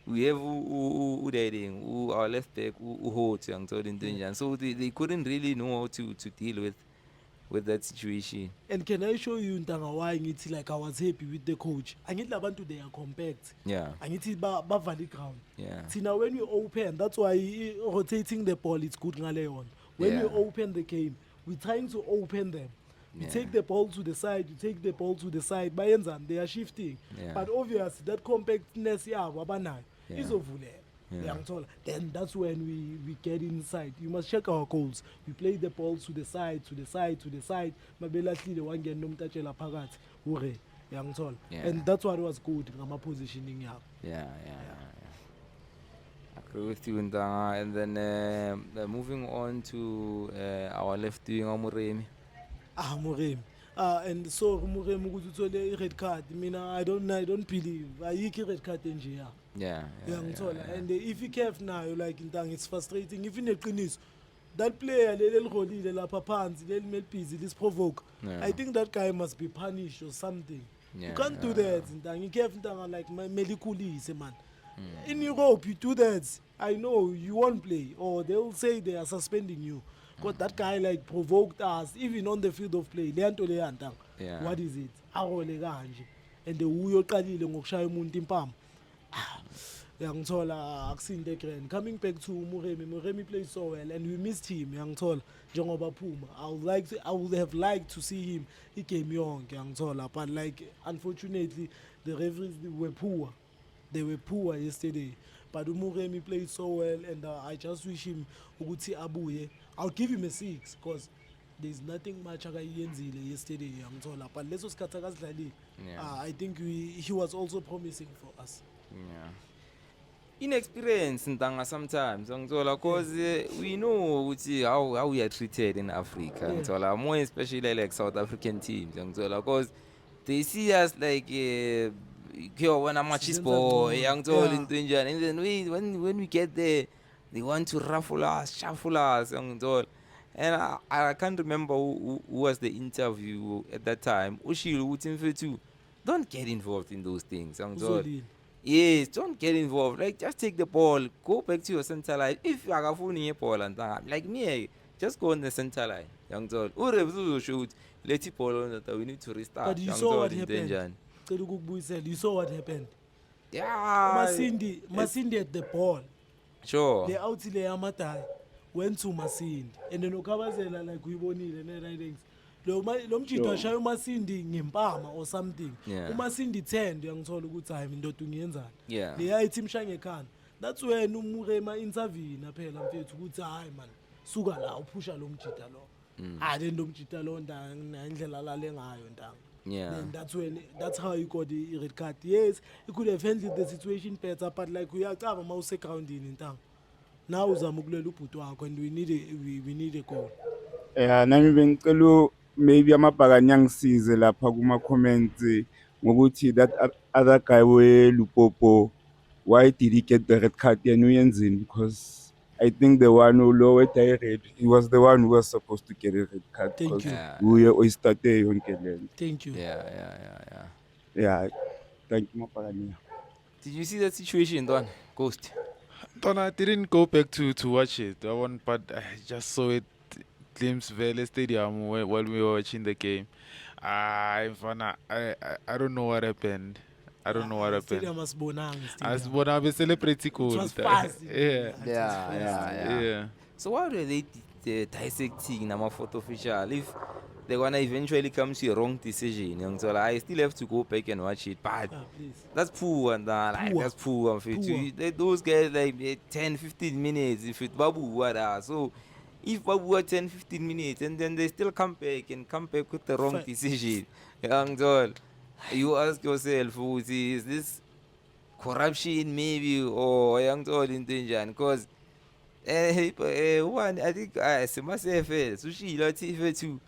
we have our left back uHoto ngithola into enjani. So they couldn't really know how to deal with that situation. And can I show you Ntanga why ngithi like I was happy with the coach? Angithi labantu they are compact. Yeah, Angithi bavale ground. yeah, Tina, when you open, that's why rotating the ball is good ngale yona. When you Yeah. open the game, we're trying to open them. You Yeah. take the ball to the side, you take the ball to the side. Bayenzani, they are shifting. Yeah. But obviously that compactness yabo abanayo Yeah. izovuleka. Yeah. Uyangithola? Then that's when we get inside. You must check our goals. We play the ball to the side, to the side, to the side. Mabelahlile wangena nomtatshela phakathi. Ure. Uyangithola? Yeah. And that's what was good ngama positioning yabo. yeah. Agree with you, Ntanga. And then moving on to our left wing, Muremi. Muremi. And so Muremi ukuthi uthole i-red card. Mina I don't believe. Ayikho i-red card enje ya. Yeah. Uyangithola? And if iCAF nayo like Ntanga, it's frustrating. If ineqiniso, that player leli elirholile lapha phansi leli melibhizi lisiprovoke. Yeah. I think that guy must be punished or something. Yeah, You can't do yeah, that Ntanga. iCAF Ntanga like melikhulise man. In Europe, you do that. I know you won't play, or they will say they are suspending you. Because that guy like provoked us, even on the field of play. Leyanto leyantanga. Yeah. What is it? Arole kanje. And the uyoqalile ngokushaya umuntu impama. Yangithola akusinde grand. Coming back to Muremi played so well, and we missed him. Yangithola njengoba phuma. I would have liked to see him igame yonke yangithola, but like unfortunately the referees were poor. They were poor yesterday. But Muremi played so well, and I just wish him ukuthi abuye. I'll give him a 6 because there's nothing much akayenzile yesterday yangithola. But leso sikhathi akasidlalile. Yeah. I think he was also promising for us. Yeah. Inexperience Ntanga sometimes ngithola, cause we know ukuthi how we are treated in Africa Yeah. ngithola, more especially like South African teams ngithola, cause they see us like when I'm a cheese Sizenza boy ngcono. ngithola Yeah. into enjani, and then when we get there they want to ruffle us, shuffle us ngithola. And I can't remember who was the interview at that time. Ushilo uthi mfethu, don't get involved in those things ngithola. Uzolile. Yes, don't get involved. Like, just take the ball, go back to your center line. If you are a ball and like me, just go on the center line. Young Zol. Ure shoot. Let it ball on that. We need to restart. But you Young saw Zol what in happened. danger. Cela ukukubuyisela. You saw what happened. Yeah. Masindi at the ball. Sure. Le out le yamadaya went to Masindi. And then ukabazela like uyibonile ne-ridings. Lo mjito Sure. ashaya uMasindi ngempama or something. Yeah. uMasindi 10 uyangithola ukuthi hayi indoda ungiyenzani. Yeah. Le yayithi mshange ekhanda. That's when uMurema intervene phela mfethu ukuthi hayi man suka la uphusha lo mjita lo. Le ndo mjita lo indlela lale ngayo ntanga. Yeah. Then that's how he got the red card. Yes, he could have handled the situation better, but like uyacaba mawuse groundini ntanga. Now uzama ukulela ubhuti wakho and we need a goal. Nami bengicela maybe amabhakani angisize lapha kuma comments ngokuthi that other guy Lupopo, why did he get the red card yena uyenzini, because I think the one who lowered the red, he was the one who was supposed to get a red card Thank because you. Yeah. uye oyistarte yonke lento. Thank you. Yeah. Yeah, thank you mabhakani. Did you see that situation, Don? Ghost. Donna, I didn't go back to watch it. But I just saw it glimpse Vele Stadium while we were watching the game. I don't know what happened. I don't know what happened. Stadium asibonanga As stadium. what I was celebrating cool. It was fast. Yeah. Yeah. So why were they dissecting nama photo official if they're gonna eventually come to a wrong decision? So I still have to go back and watch it, but Please. that's poor and like Poor. that's poor. Those guys like 10-15 minutes. If it Babu what so if Babu were 10-15 minutes and then they still come back with the wrong Fine. decision, young Joel, you ask yourself, is this corruption maybe or young Joel in danger? Because one, I think Sushi Latifa too.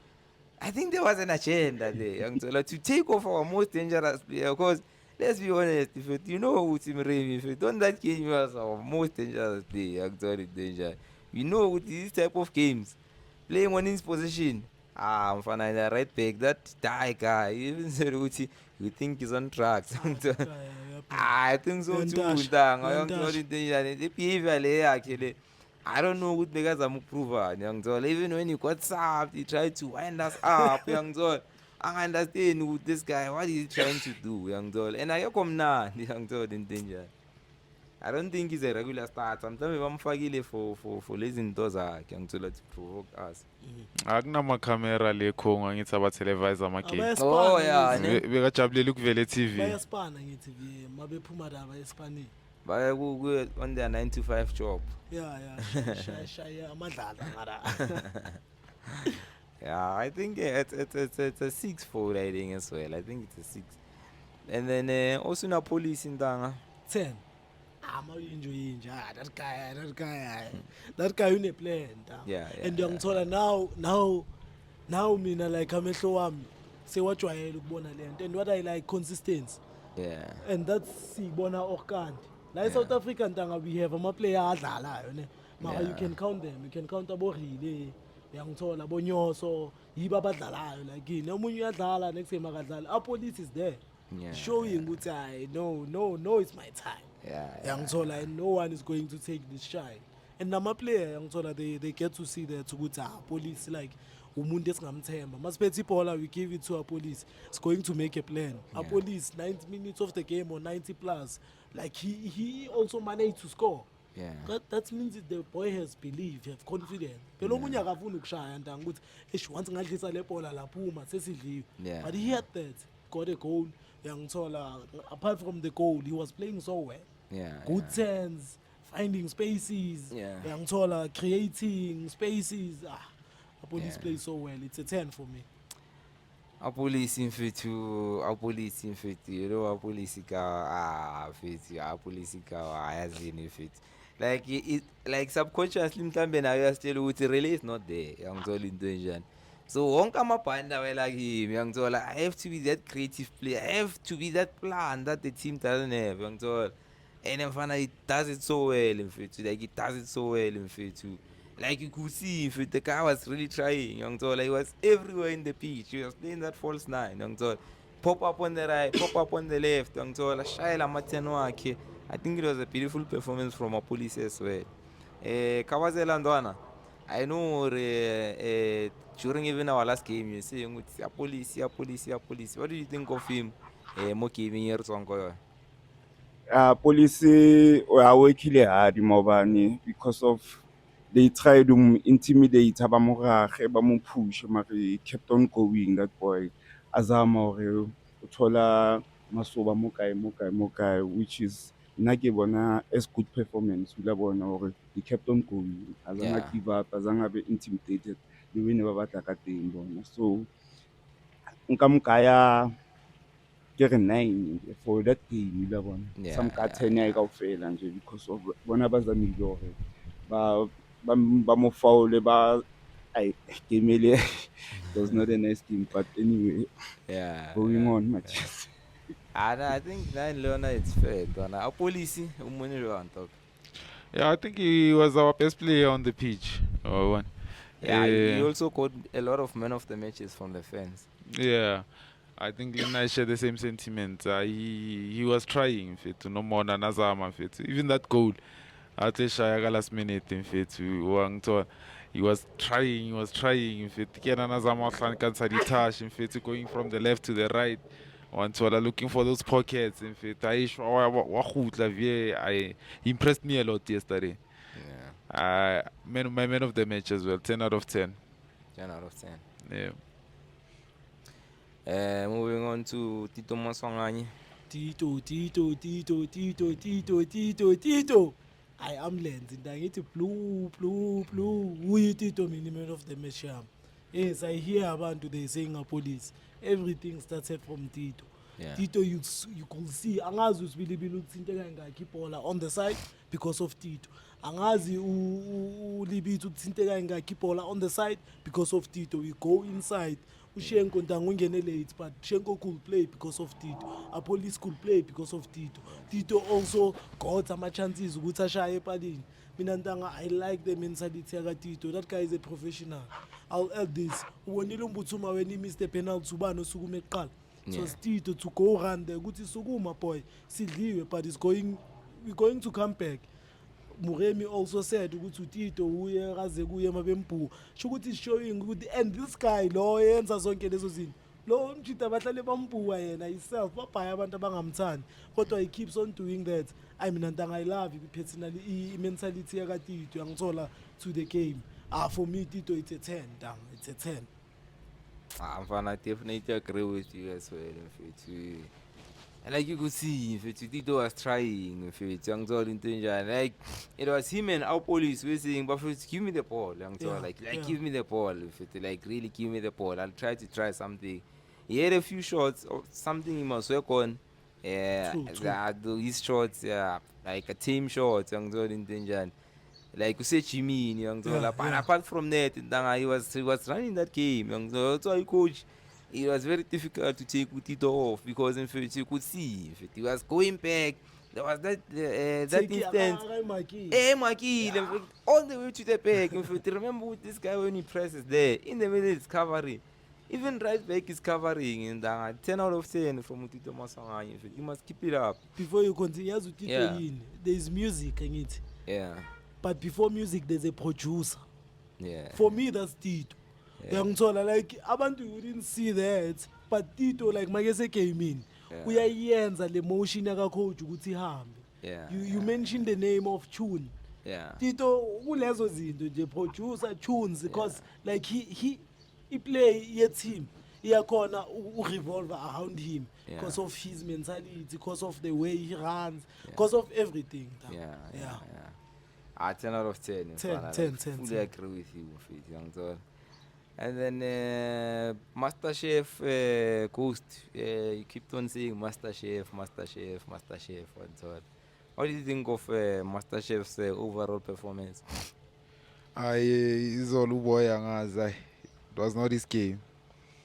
I think there was an agenda there, young Joel, to take off our most dangerous player because let's be honest, if you know who Tim Remy, if you don't that game was our most dangerous play, actually danger. You know with these type of games, playing on his position. I'm fine right back. That guy even said Uti, we think he's on tracks. I think so too. Uyantasha, Ndanga uyantasha. yangithola into the behavior le yakhe le. I don't know what because I'm proven young even when he got served, he tried to wind us up, young I understand with this guy, what is he trying to do, young and I come now, young in danger. I don't think he's a regular start. Sometimes I'm fagile for losing those young to provoke us. Akunamakhamera le khonga ngithi aba-televise ama-game. Oh Abayaspana yeah, ngithi. Bekajabulela ukuvela e-TV. Bayaspana nge-TV mabephuma la bayespanini. but go on their 9 to 5 job. Yeah, shaya amadlala ngara. Yeah, I think it's a 6 for riding as well. I think it's a 6. And then also na police in Danga. 10. Mawuyinje that guy une-plan da. Yeah, And yeah. uyangithola now mina like amehlo wami sewajwayele ukubona lento, and what I like consistency, Yeah. and that's siyibona orkanti la e-South Africa ntanga we have ama-player adlalayo ne mara you Yeah. can count them, you can count aborile uyangithola bonyoso yibo abadlalayo like yini omunye uyadlala next time akadlali apolice is there Yeah. showing ukuthi hayi no it's my time. Yeah. Yangithola, and no one is going to take this shine. And nama-player yangithola they get to see that ukuthi police like umuntu esingamthemba masiphethe ibhola we give it to our police, it's going to make a plan. Our police 90 minutes of the game or 90 plus, like he also managed to score. Yeah. That means that the boy has belief, have confidence. Phela omunye akafuni ukushaya ntanga ukuthi eish once ngadlisa le bhola laphuma sesidliwe. Yeah. But he had that, got a goal. Yangithola, apart from the goal, he was playing so well. Yeah. Good sense, finding spaces, Yeah. Yangithola, creating spaces. A police Yeah. plays so well. It's a 10 for me. A police in fit you know a police fit a police ayazini fit like it like subconsciously mhlambe nayo yasitshela ukuthi really is not there yangithola into enjani. So wonke amabhanda welakimi yangithola I have to be that creative player, I have to be that plan that the team doesn't have yangithola, and mfana it does it so well in fit, like it does it so well in fit too. Like you could see if the guy was really trying, young Tola, he was everywhere in the pitch. He was playing that false 9, young Tola. Pop up on the right, pop up on the left, young Tola. Shaila Matenoake. I think it was a beautiful performance from a police as well. Kawazela Ndwana, I know during even our last game, you say, a police. What do you think of him? Moki years on Police are working hard mobani because of they tried to intimidate abamorage bamupush mara he kept on going. That boy azama hore uthola masoba mokae which is nake bona as good performance ulabona hore he kept on going, azanga Yeah. give up, azanga be intimidated le wene ba batla ka teng bona. So nka mokaya ke re 9 for that game ulabona, Yeah, some ka yeah, 10 ya kaofela nje because of bona bazamile hore ba mo foul ba I game ele it was not a nice game, but anyway Yeah. going on much. And I think nine Leona it's fair. Donna. A police, money on top. Yeah, I think he was our best player on the pitch. One. Yeah, he also got a lot of men of the matches from the fans. Yeah, I think Lina I share the same sentiment. He was trying fit no more than Azama fit. Even that goal at the Shayaga last minute in fit he was trying fit. Kenan Azama can touch in fit going from the left to the right. Wantola looking for those pockets in fit. I he impressed me a lot yesterday. Yeah. My man of the match as well, 10 out of 10. 10 out of 10. Yeah. Moving on to Tito Maswangani. Tito. I am Lenz. I get blue. Who you Tito minimum of the match? Yes, I hear about today saying a police. Everything started from Tito. Yeah. Tito, you could see angazi usibili ukuthi into engayikho ibhola on the side, because of Tito. Angazi uLibit uthinteka ngakhe ibhola on the side because of Tito. We go inside. Ushenko ntango ungene late, but Shenko could play because of Tito. Police could play because of Tito. Tito also got some chances ukuthi ashaye epalini. Mina ntanga, I like the mentality yaka Tito. That guy is a professional. I'll add this. Ubonile uMbuthuma when he missed the penalty ubani osukuma eqala. So it's Tito to go run there. Ukuthi sukuma boy. Sidliwe, but we're going to come back. Muremi also said ukuthi Tito uye kaze kuye mabempu. Sho ukuthi is showing ukuthi and this guy lo yenza zonke lezo zinto. Lo mjita bahlale bampuwa yena himself babhaya abantu abangamthandi. Kodwa he keeps on doing that. I mean ntanga, I love it personally mentality yaka Tito yangithola to the game. For me Tito it's a 10, damn, it's a 10. I definitely agree with you as well. And like you could see, Tito was trying, like it was him and our police were saying, but give me the ball, give me the ball, like really give me the ball. I'll try something. He had a few shots or something he must work on. His shots, like a team shot, like you say Jimmy, but apart from that, he was running that game. That's why coach. It was very difficult to take Tito off because in fact you could see if he was going back. There was that instance. Maki, all the way to the back. In fact, remember with this guy when he presses there in the middle is covering. Even right back is covering, and 10 out of 10 from Tito Masanga. In fact, you must keep it up. Before you continue with Tito, there's music in it. Yeah. But before music, there's a producer. Yeah. For me, that's Tito. Like abantu you didn't see that, but Tito like magese came in. Uyayenza le motion yaka coach ukuthi ihambe. You mentioned the name of Tune. Tito kulezo zinto nje producer tunes because like he play ye team. Iyakhona revolve around him because of his mentality, because of the way he runs, because of everything. 10 out of 10. 10. Fully agree with you, and then MasterChef Ghost, you keep on saying MasterChef, and so on. What do you think of MasterChef's overall performance? It's all boy angazi. It was not his game.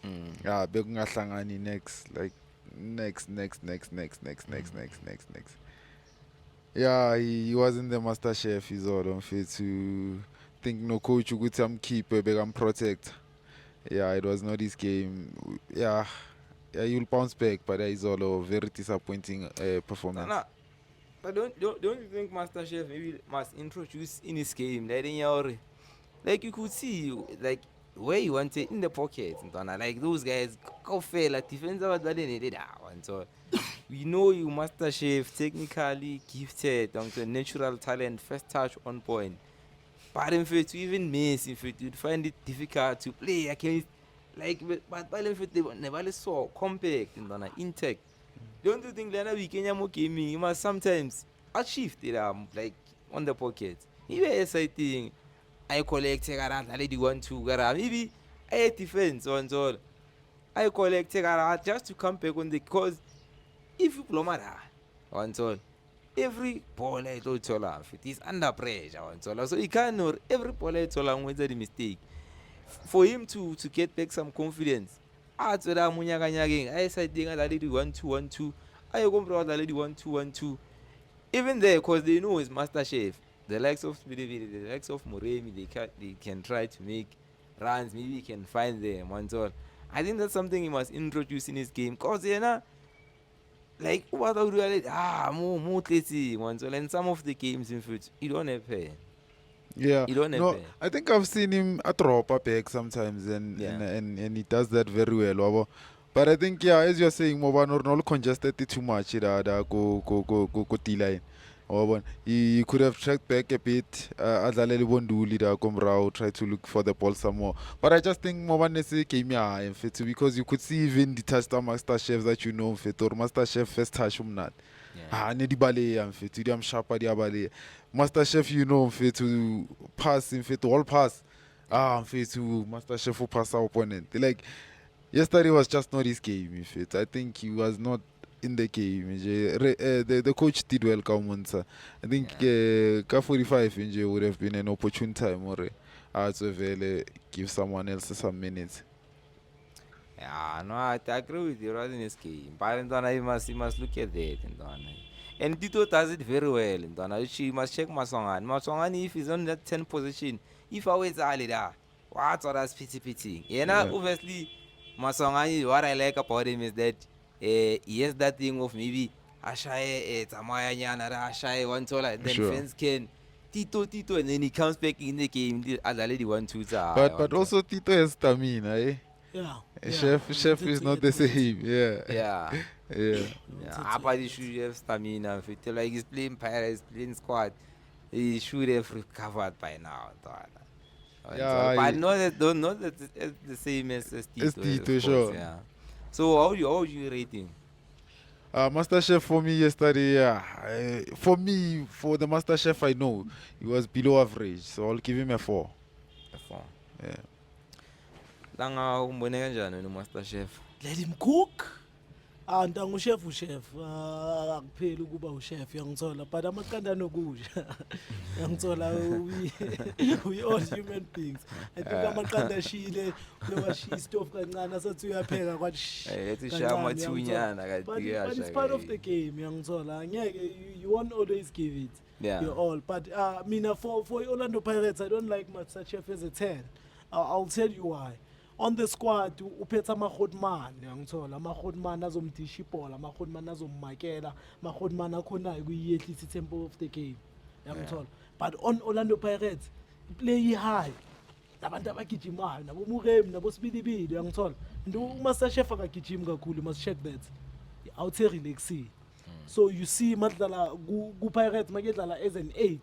Bekungahlangani next. Yeah, he wasn't the MasterChef. He's all unfair to think no coach ukuthi amkhiphe bekamprotect. It was not his game. You'll bounce back, but it's all a very disappointing performance. No. But don't you think MasterChef maybe must introduce in his game like you could see like where you want it in the pocket, like those guys go fail like defense so we know you MasterChef technically gifted, natural talent, first touch on point. But in fact, to even miss, in fact, you'd find it difficult to play against, but in fact, they never saw compact and intact. Don't you think that we can you must sometimes achieve it like on the pocket? Even I think I collect I lady 1-2 maybe I defense on all. I collect just to come back on the cause if you blow on all. Every ball I told Tola, it is under pressure on Tola. So he can't know every ball I told him whether the mistake. For him to get back some confidence. I said I said I did 1-2. I go brought the lady 1-2. Even there, because they know it's MasterChef. The likes of Spidey, the likes of Muremi, they can try to make runs. Maybe he can find them and all. I think that's something he must introduce in his game. Cause like what I do, more lazy ones. And some of the games in foot, you don't have pay. Yeah, you don't have pay. I think I've seen him a drop a back sometimes, and he does that very well. But I think as you're saying, Mobano not congested it too much. Go T-line. He could have tracked back a bit. Adlaleli Bonduli try to look for the ball some more. But I just think Mobane came here in fit because you could see even the touch MasterChef that you know fit or MasterChef first touch not. Nedibale and fit to sharp diabale. MasterChef you know fit to pass in fit all pass. Fit to MasterChef who pass our opponent. Like yesterday was just not his game in fit. I think he was not in the game. The coach did well, Kaumunsa. I think ka 45 would have been an opportune time or to give someone else some minutes. Yeah, no, I agree with you right in this game. But Ndana, you must look at that, Ndana. And Tito does it very well, Ndana. She must check Masongan. Masongan, if he's on that 10 position, if I was Alida, what are that pity? You know, Yeah. obviously, Masongan, what I like about him is that he has that thing of maybe Ashaye, Tamaya Nyana, Ashaye, one taller, then Sure. fence can. Tito, and then he comes back in the game, the other lady 1-2. But also Tito has stamina, eh? Yeah. Chef is not the same. Yeah. Yeah. Yeah. Yeah, Abadi should have stamina. If it like he's playing Pirates, playing squad, he should have recovered by now. Yeah, But not that it's the same as Tito. As Tito, of course, sure. Yeah. So how you rating? Master Chef for me yesterday, for me, for the Master Chef I know, he was below average, so I'll give him a 4. Yeah. Langa umbone kanjani no Master Chef? Let him cook. Ntango chef akupheli ukuba uchef uyangithola but amaqanda nokudla uyangithola we all human beings. I think amaqanda ashile loba shi stove kancane asathi uyapheka kwathi Let's share mathunyana but it's part of the game uyangithola ngeke you won't always give it Yeah. your all but mina for Orlando Pirates I don't like Master Chef as a 10. I'll tell you why. On the squad uphethe ama-hotman uyangithola ama-hotman azomdisha ibhola ama-hotman azommakela ama-hotman akhonayo ukuyehlisa i-tempo of the game uyangithola but on Orlando Pirates play high nabantu abagijimayo nabomurem nabosibilibili uyangithola and umaster chef akagijimi kakhulu you must check that awuthe relaxi so you see madlala ku-Pirates makedlala as an 8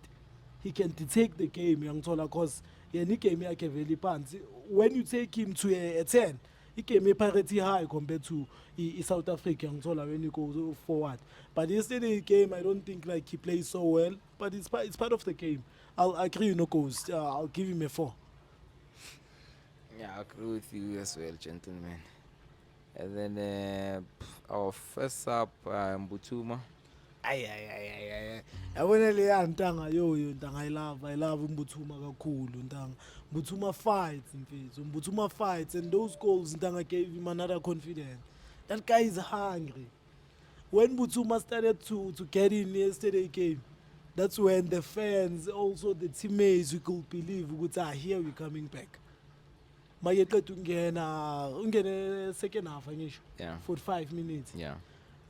he can detect the game uyangithola cause yena igame yakhe vele phansi when you take him to a 10 igame ePirates high compared to South Africa ngithola when you go forward but yesterday game I don't think like he plays so well but it's part of the game. I'll agree no goes I'll give him a 4. Yeah, I agree with you as well, gentlemen. And then our first up, Mbutuma. Yabona leya ntanga yo ntanga I love uMbuthuma kakhulu ntanga. Mbuthuma fights mfethu. Mbuthuma fights and those goals ntanga gave him another confidence. That guy is hungry. When Mbuthuma started to get in yesterday game, that's when the fans also the teammates we could believe ukuthi here we coming back. Mayeqeda ungene second half ngisho. Yeah. 45 minutes. Yeah.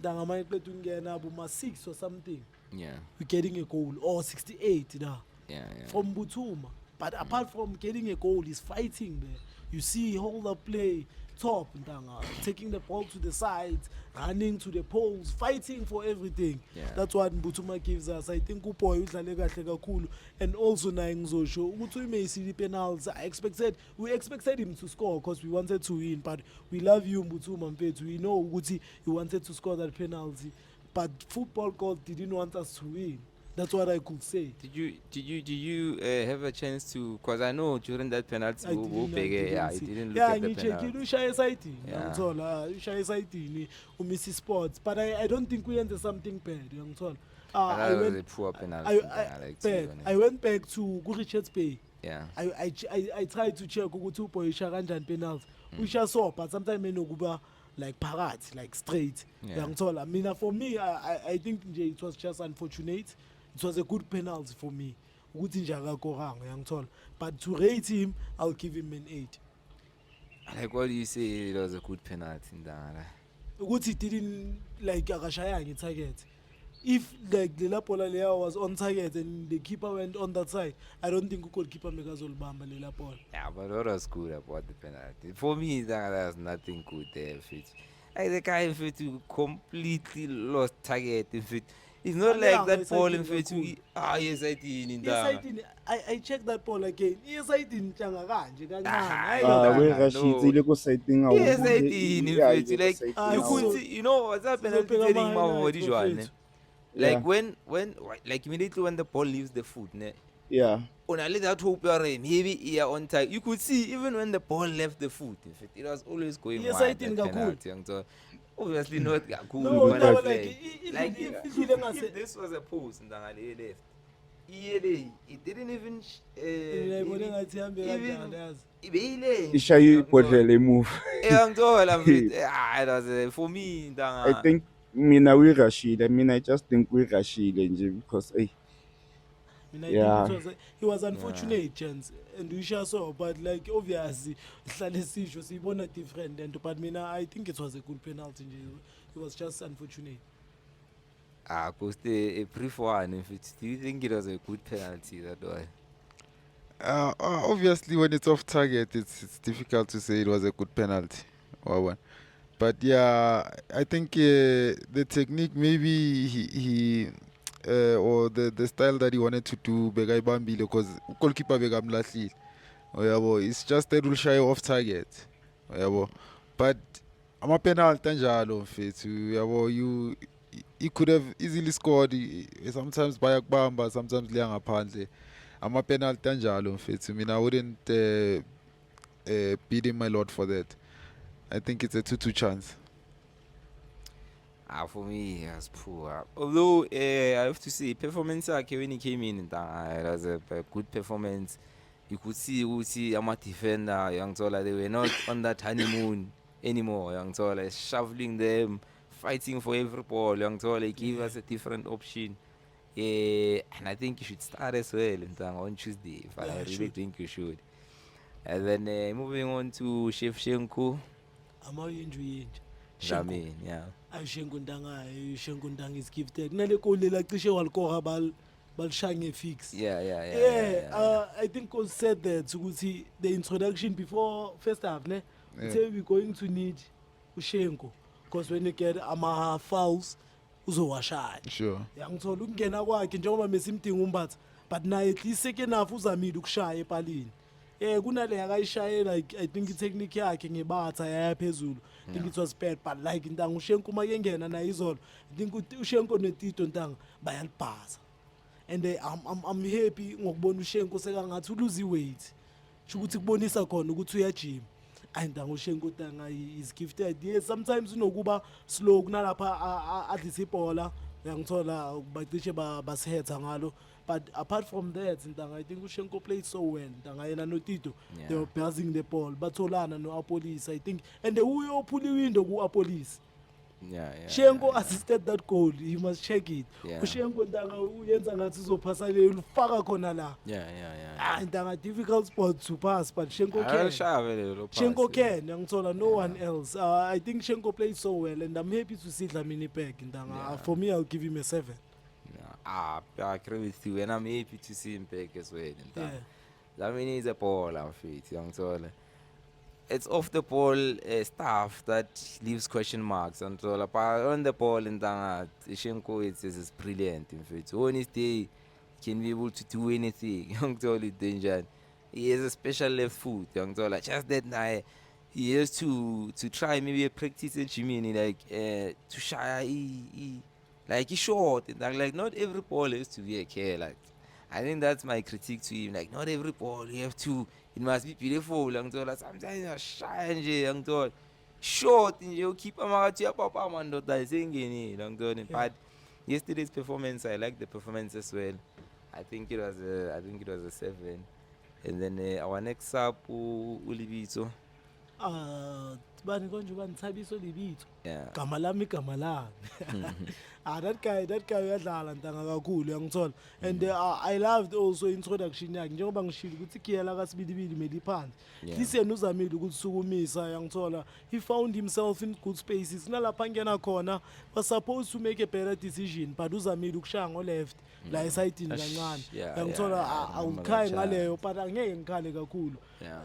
Ntanga mayeqeda ungena buma 6 or something. Yeah. We're getting a goal or 68 now Yeah. from Butuma. But apart from getting a goal, he's fighting there. You see, hold up play, top, Ntanga, taking the ball to the sides, running to the poles, fighting for everything. Yeah. That's what Butuma gives us. I think Upoy udlale kahle kakhulu and also na ngizosho ukuthi uMessi penalties. We expected him to score because we wanted to win, but we love you Butuma mfethu. We know ukuthi he wanted to score that penalty, but football God didn't want us to win. That's what I could say. Did you have a chance to? Because I know during that penalty, I didn't he didn't look yeah, at the ngicheckile penalty. ushaya esayidini Yeah. uyangithola ushaya esayidini uMissy Sports but I don't think uyenze something bad uyangithola And I that was a went poor penalty. I went back to Richards Bay. Yeah. I tried to check ukuthi uBoy usha kanjani penalty usha so but sometimes enokuba like phakathi like straight Yeah. uyangithola mina for me I think nje it was just unfortunate. It was a good penalty for me ukuthi nje akakoranga uyangithola but to rate him I'll give him an 8. Like, what do you say? It was a good penalty in that. Ukuthi he didn't like akashayanga target. If like the bola leya was on target and the keeper went on that side, I don't think goalkeeper mekazolibamba lela bola. Yeah, but what was good about the penalty? For me, there was nothing good there. Fit. Like the guy fit completely lost target. Fit. It's not Yeah, like that it's ball like in fit. cool. Yes, I did in Yes, that. I checked that ball again. Yes, I didn't changa kanje kancane. I Ah, know. we no. Rashid ile ko side nga Yes, I did in fit. Like you so- could see, you know what's that penalty Sizobheka telling ama-highlights my bafethu. Like Yeah. when like immediately when the ball leaves the foot, ne, Yeah. Only that hope maybe here on time. You could see even when the ball left the foot, in fact, it was always going Yes, I wide, think that kakhulu. penalty. So obviously not cool, No, but no, it's like like idlule ngase if this was a post Ndangale left, it didn't even ngiyayibona ngathi ihambe even kanjani yazi. Ishaye ibhodlela move. ngithola mfethu it was for me I Ndanga. think mina uyirashile. I mean, I just think uyirashile nje because hey, Mina I think yeah. he was unfortunate chance and we sure saw, but like obviously sihlale sisho siyibona different and but mina I think it was a good penalty nje. He was just unfortunate. Because a brief one, if it's, do you think it was a good penalty that way? Obviously, when it's off target, it's difficult to say it was a good penalty or one. But yeah, I think the technique, maybe he or the style that he wanted to do, Begay Bambile, because goalkeeper Begam Latli, it's just that will shy off target. But I'm a penalty njalo mfethu, he could have easily scored sometimes by Bamba, sometimes Liang Apandle. I'm a penalty njalo mfethu. I mean, I wouldn't beat him a lot for that. I think it's a 2-2 chance. For me, it was poor. Although I have to say, performance when he came in, it was a good performance. You could see I'm a defender, young Tola. They were not on that honeymoon anymore, young Tola. Shoveling them, fighting for every ball, young Tola. Give us a different option. And I think you should start as well on Tuesday. But Yeah, I I really should. think you should. And then moving on to Shevchenko. Ama injury Jamin, yeah. Shenko Ndanga is gifted. Nale kole la cishe walkora balshange fix. Yeah. I think Coach said that ukuthi the introduction before first half ne Yeah. say we're going to need Ushenko because when you get ama fouls uzowashaya. Sure. Yangithola ukungena kwakhe njengoba mesimdinga umbatha but naye at least second half uzamile ukushaya epalini. Kunale akayishaye like I think itechnique yakhe ngebatha yaya phezulu. I think it was bad but like Ntanga Ushenko uma kengena naye izolo. I think Ushenko neTito Ntanga bayalibhaza. And I'm happy ngokubona Ushenko sekangathi uluzi weight. Ukuthi kubonisa khona ukuthi uyajima. Ntanga Ushenko Ntanga is gifted. Yes, sometimes unokuba slow kunalapha adlisa ibhola. Ngiyangithola bacishe basihetha ngalo. But apart from that, Ntanga, I think Ushenko played so well. Ntanga yena no Tito, they were passing the ball. Batholana no Apolis, I think. And the who pull window go Apolis. Shenko assisted that goal. You must check it. Ushenko Ntanga uyenza ngathi uzophasa le ulufaka khona la. Ntanga difficult spot to pass, but Shenko can. Shenko can. Ngithola no one else. I think Shenko played so well, and I'm happy to see Dlamini back. Ntanga, for me, I'll give him a 7. I agree with you, and I'm happy to see him back as well. Yeah. Dlamini is a ball, I'm fit, young Tola. It's off the ball stuff that leaves question marks and so on the ball in Tanga Shenko is brilliant in fact. On his day can be able to do anything. Young Tola danger. He has a special left foot, young Tola. Just that night he has to try maybe a practice in Jimmy like to shy like he's short and like not every ball has to be a care like I think that's my critique to him. Like not every ball you have to. It must be beautiful. Sometimes you're shy and short. You keep a papa man. But yesterday's performance, I like the performance as well. I think it was a 7. And then our next up, Ulibito. Bani konje banithabiso libitho. Yeah. Gama lami. That guy uyadlala Ntanga kakhulu yangithola. And I loved also introduction yakhe njengoba ngishilo ukuthi kiyela kaSibili meli phansi. Lise uzamile ukuthi sukumisa yangithola. He found himself in good spaces. Nalapha ngena khona was supposed to make a better decision but uzamile ukushaya ngo left la esayidini kancane. Yangithola awukhaya ngaleyo but angeke ngikhale kakhulu.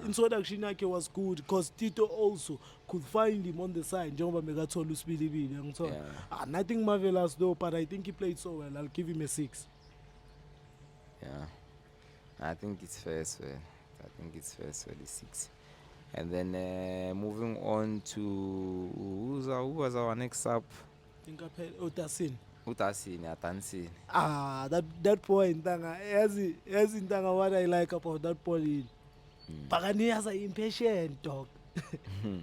Introduction yakhe was good because Tito also could find him on the side njengoba bekathola uSibili yangithola. Nothing marvelous though, but I think he played so well. I'll give him a 6. Yeah, I think it's fair as well. The 6. And then moving on to who was our next up? I think Dasin. Utasini, atansini. That point, Ntanga, as in Ntanga, what I like about that point, Buccaneers are impatient, dog.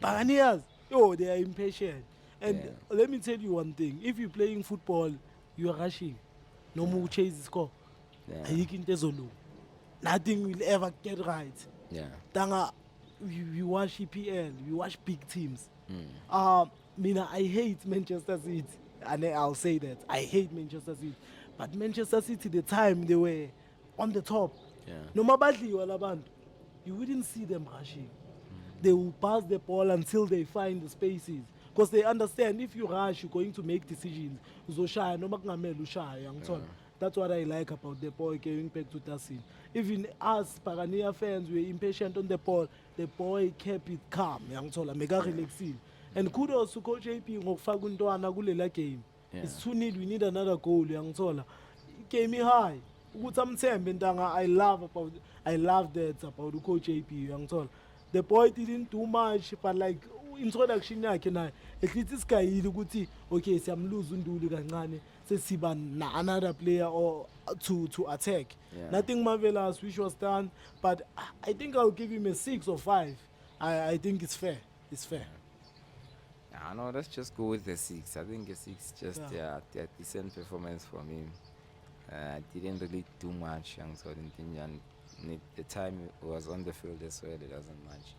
Buccaneers, they are impatient. And Yeah. let me tell you one thing: if you're playing football, you are rushing. No more chase the score. Yeah. Ayikho into ezolunga. Nothing will ever get right. Yeah. Tanga, we watch EPL, we watch big teams. Mm. Mina, I hate Manchester City, and I'll say that I hate Manchester City. But Manchester City, the time they were on the top, Yeah. no mabadli wala bantu, you wouldn't see them rushing. They will pass the ball until they find the spaces. Because they understand if you rush, you're going to make decisions. Uzoshaya, noma kungamele ushaya, angithola. That's what I like about the boy going back to Tassin. Even us, Pagania fans, we're impatient on the ball. The boy kept it calm, angithola, mega relaxing. And kudos to Coach AP ngokufaka untwana kulela game. Yeah. It's 2-0, we need another goal, angithola. Game high. Ukuthi amthembe Ntanga, I love that about uCoach AP, angithola. The boy didn't do much, but like introduction yakhe naye at least isigayile ukuthi okay siyamlose uNduli kancane sesiba na another player or to attack. Yeah. Nothing marvelous which was done, but I think I'll give him a 6 or 5. I think it's fair. It's fair. No, let's just go with the 6. I think a 6 just Yeah. a decent performance from him. Didn't really do much, young so and the time he was on the field as well, it doesn't much.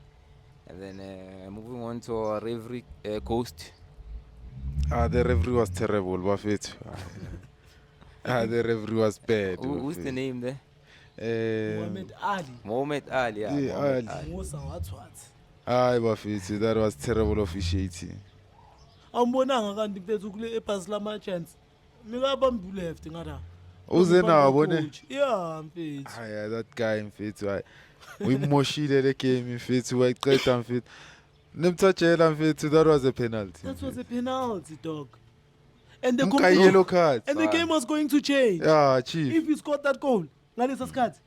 And then moving on to our Reverie Coast. The referee was terrible, Buffett. The referee was bad. Who's the name there? Mohamed Ali. Mohamed Ali. Yeah, Yeah, Mohamed Ali. Ali. Musa what? Hayi Buffett, that was terrible officiating. Awumbonanga kanti mfethu kule ebhasi lama chance. Mikabambi left ngada. Uze nawo ne? Yeah, mfethu. Hayi that guy mfethu. We moshile the game mfethu, wayiqeda mfethu. Nemthatshela mfethu, that was a penalty. That was a penalty, dog. And the Nka yellow card. and the game was going to change. Yeah, chief. If he scored that goal, ngalesa sikhathi,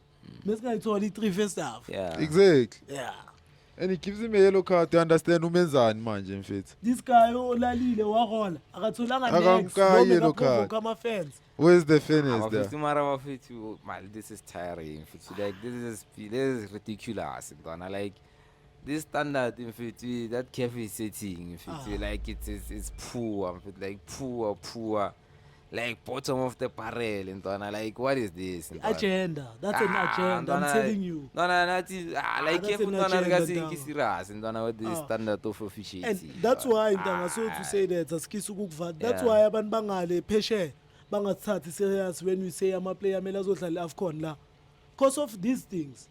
mesingayitholi 3 first half. Yeah. Exactly. Yeah. And he gives him a yellow card to understand umenzani manje mfethu. This guy olalile wahola akatholanga Akamka next noma yellow kaprovoke card. ama fans. Where's the fairness there? Abafethu mara abafethu, man, this is tiring. Mfethu, like this is ridiculous. Mntwana. Like this standard mfethu, that cafe setting mfethu, like it's poor, mfethu, like poor. Like bottom of the barrel, mntwana. Like what is this? Mntwana? Agenda. That's an agenda. I'm telling you. No, nathi like that's if an mntwana agenda, likasinki Ntanga. serious mntwana with the standard of officiating. And that's why Ntanga, so to Ah, say that asikisa ukukuvala. That's Yeah. why abantu bangale pheshe bangathathi serious when we say ama player mele azodlala AFCON la. Because of these things.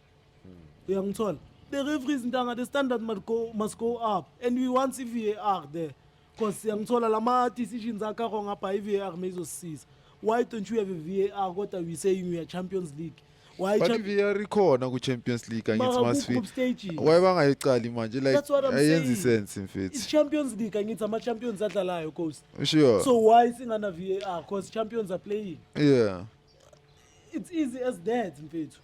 Uyangithola? The referees Ntanga, the standard must go up, and we want VAR there. Because uyangithola lama decisions akho ngapha VAR mezosisiza. Why don't you have a VAR kodwa we saying we are Champions League? Why But if you are ikhona ku Champions League angithi must group fit. stages? Why bangayiqali manje like That's what I'm ayenzi saying. sense mfethu. It's Champions League angithi ama champions adlalayo coast. Sure. So why singana VAR? Because champions are playing. Yeah. It's easy as that, mfethu.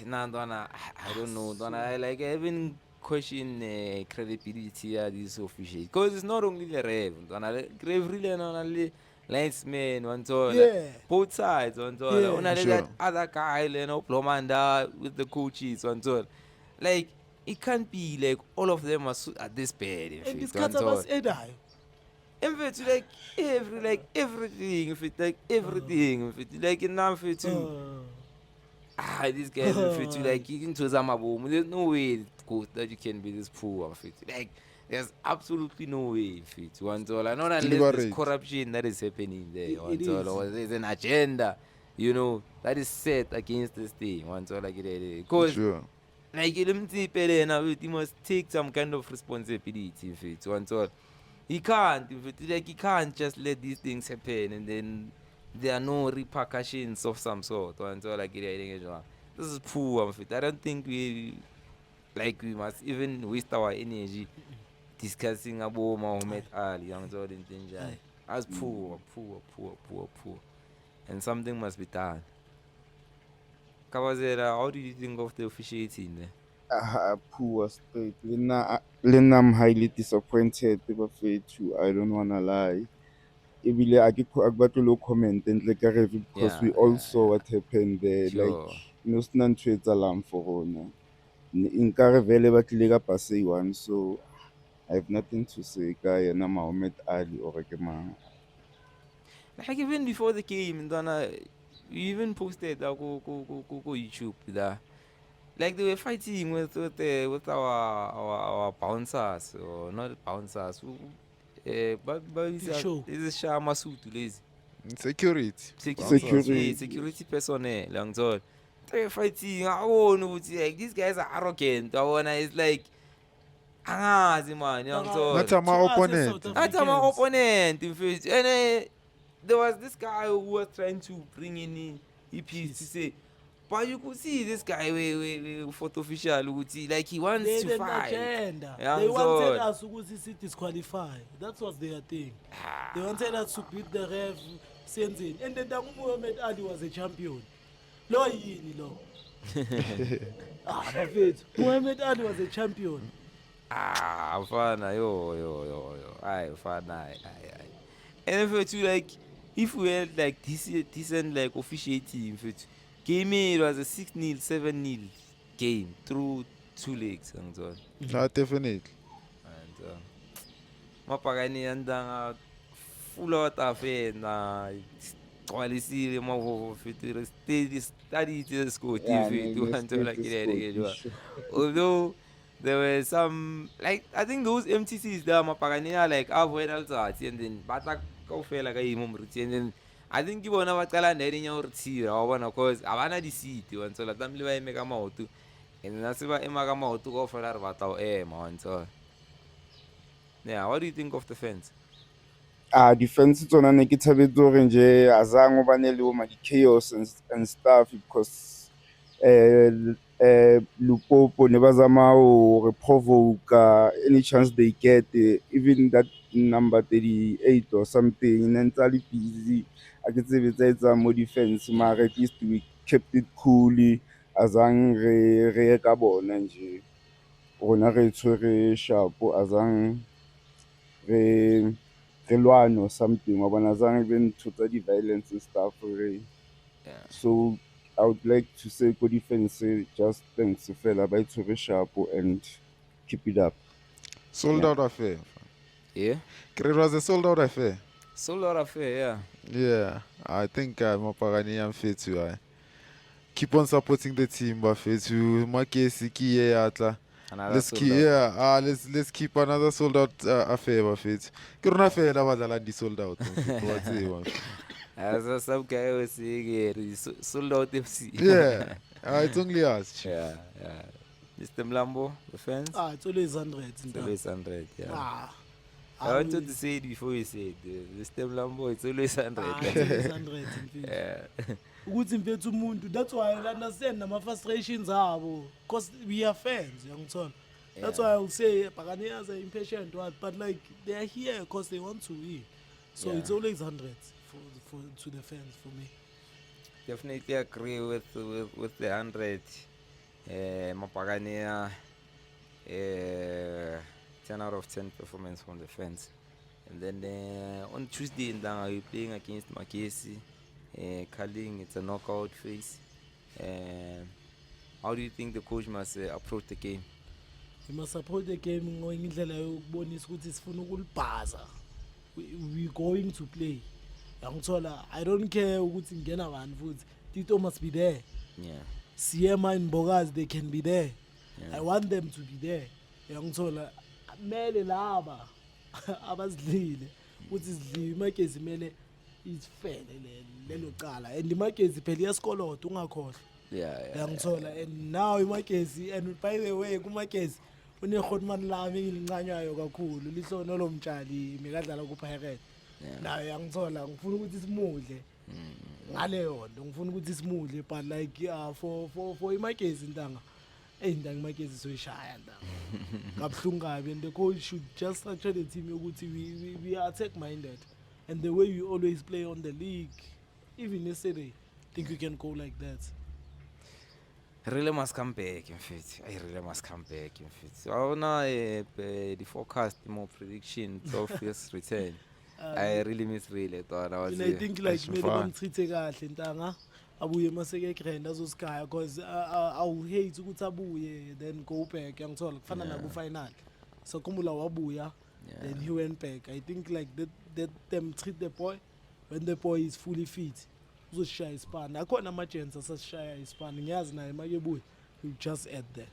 Nah, Donna, I don't know. Donna, I like even question credibility of this official because it's not only the rev. Donna, rev really not only linesman one to Yeah. both sides one to Yeah. only Sure. that other guy, you know, Plomanda with the coaches one to like it can't be like all of them are at this bad. And this cut was edayo. If it's like everything, if it's like everything, if it's like enough to. This guy fit you like into Zamaboom. There's no way coach, that you can be this poor fit. Like there's absolutely no way fit one to all. Not unless there's Deliberate. corruption that is happening there. It One to all, is. or there's an agenda, you know, that is set against this thing. One to all like it. Because Sure. like he must take some kind of responsibility if it's one to all. He can't if it, like he can't just let these things happen and then there are no repercussions of some sort. One to all like it. This is poor. I don't think we must even waste our energy discussing about Mohammed Ali. Young Jordan Tinjai. As poor. And something must be done. Kawazera, how do you think of the officiating there? Poor straight. Lena, I'm highly disappointed, Bafethu. I don't wanna lie. ebile akubatle lo comment entle ka review because we all saw what happened there. Sure. Like no sena ntho e etsahalang for rona. Nkare vele ba tlile ka pase one, so I have nothing to say ka yena Mohamed Ali or ke mang. Like even before the game, Donna, we even posted go YouTube that. Like they were fighting with our bouncers or not bouncers. But Big Show. this is Shama Sutu lazy. Security. Security personnel, lang so. They were fighting. Oh no, it's like these guys are arrogant. I wanna it's like angazi man, young so. Not a my opponent. That's my opponent in fact. And there was this guy who was trying to bring in EPs to say, but you could see this guy we photo official like he wants They to had an fight. agenda. Yeah, They wanted so- us to disqualify. That was their thing. They wanted us to beat the ref, sensing. And then Muhammad Ali was a champion. Lo yini lo. Bafethu, Muhammad Ali was a champion. Fana, yo. Aye, fana, aye. And if you like, if we had like decent like officiating, if it game it was a 6-0, 7-0 game through 2 legs and so on. Definitely. And mapagani andanga full out of it na quality mo future study to school TV to handle like it. Although there were some like I think those MTCs there mapagani like avoid also and then bata go fail like a mom and then I think you wanna what kala neri nya urtira wa bona cause abana di seat and so la tamli ba emeka maoto and nasiba emaka maoto go fela re bata o man so. Yeah, what do you think of the fence? Defense tsona ne ke thabetse hore nje azange ba ne le bo chaos and stuff because Lupopo ne ba zama ho re provoke any chance they get, even that number 38 or something ne ntse le busy a ke tsebe tsa etsa mo defense mara at least we kept it cool, azang re ka bona nje rona re tshwere sharp azang re lwane or something wa bona azange even ntho tsa di-violence and stuff re. Yeah. So I would like to say go defense just thanks fela ba itshwere sharp and keep it up. Sold Yeah. out affair. Yeah? It was a sold out affair. Sold out affair, yeah. Yeah, I think Mapagani and Fetu. Keep on supporting the team, but Fetu, Makesi, Kiye, Atla. Another Let's sold keep, out. let's keep another sold out affair, but Fetu. Kiruna affair, that was a land sold out. What's it, man? As some guy was saying, sold out FC. Yeah, it's only us. yeah. Mr. Mlambo, the fence? It's always 100. It's always 100, yeah. I always. wanted to say it before you said Mr. Mlambo, it's always 100. It's always 100. yeah. Ukuthi mfethu umuntu, that's why I understand nama frustrations abo because we are fans, yangithola. That's why I will say Paganias are impatient, but like they are here because they want to win. So Yeah. it's always 100 for to the fans for me. Definitely agree with the 100. Mapagania, 10 out of 10 performance from the fans. And then on Tuesday, we're playing against Makesi. Kaling, it's a knockout phase. How do you think the coach must approach the game? We must support the game ngendlela yokubonisa ukuthi sifuna ukulibhaza. We going to play. Yangithola, I don't care ukuthi ngena bani futhi. Tito must be there. Yeah. Siema and Bogas, they can be there. Yeah. I want them to be there. Yangithola, mele laba abazidlile ukuthi sidliwe imakezi mele isifele lelo cala and imakezi phela iyasikolota ungakhohlwa. Yangithola and now imakezi and by the way kumakezi unekhotman lami ngilincanywayo kakhulu lihlona lomtshali mikadlala kuPirates. Nayo yangithola ngifuna ukuthi simudle ngaleyo nto ngifuna ukuthi simudle but like for imakezi intanga ndanga imakezi soyishaya ndanga kabuhlungu kabi and the coach should just structure the team ukuthi we are attack minded and the way we always play on the league even yesterday I think we can go like that. Really must come back, in fact. I really must come back, in fact. So I wanna the forecast, more predictions of his return. I really miss Rile Twana. I was And I think like That's maybe fine. bamchithe kahle ntanga abuye maseke grand azosigaya because I will hate ukuthi abuye then go back yangithola kufana Yeah. naku final so kumula wabuya then he went back. I think like that them treat the boy when the boy is fully fit uzoshaya ispan akhona ama chance asashaya ispan ngiyazi naye makebuye he just add there.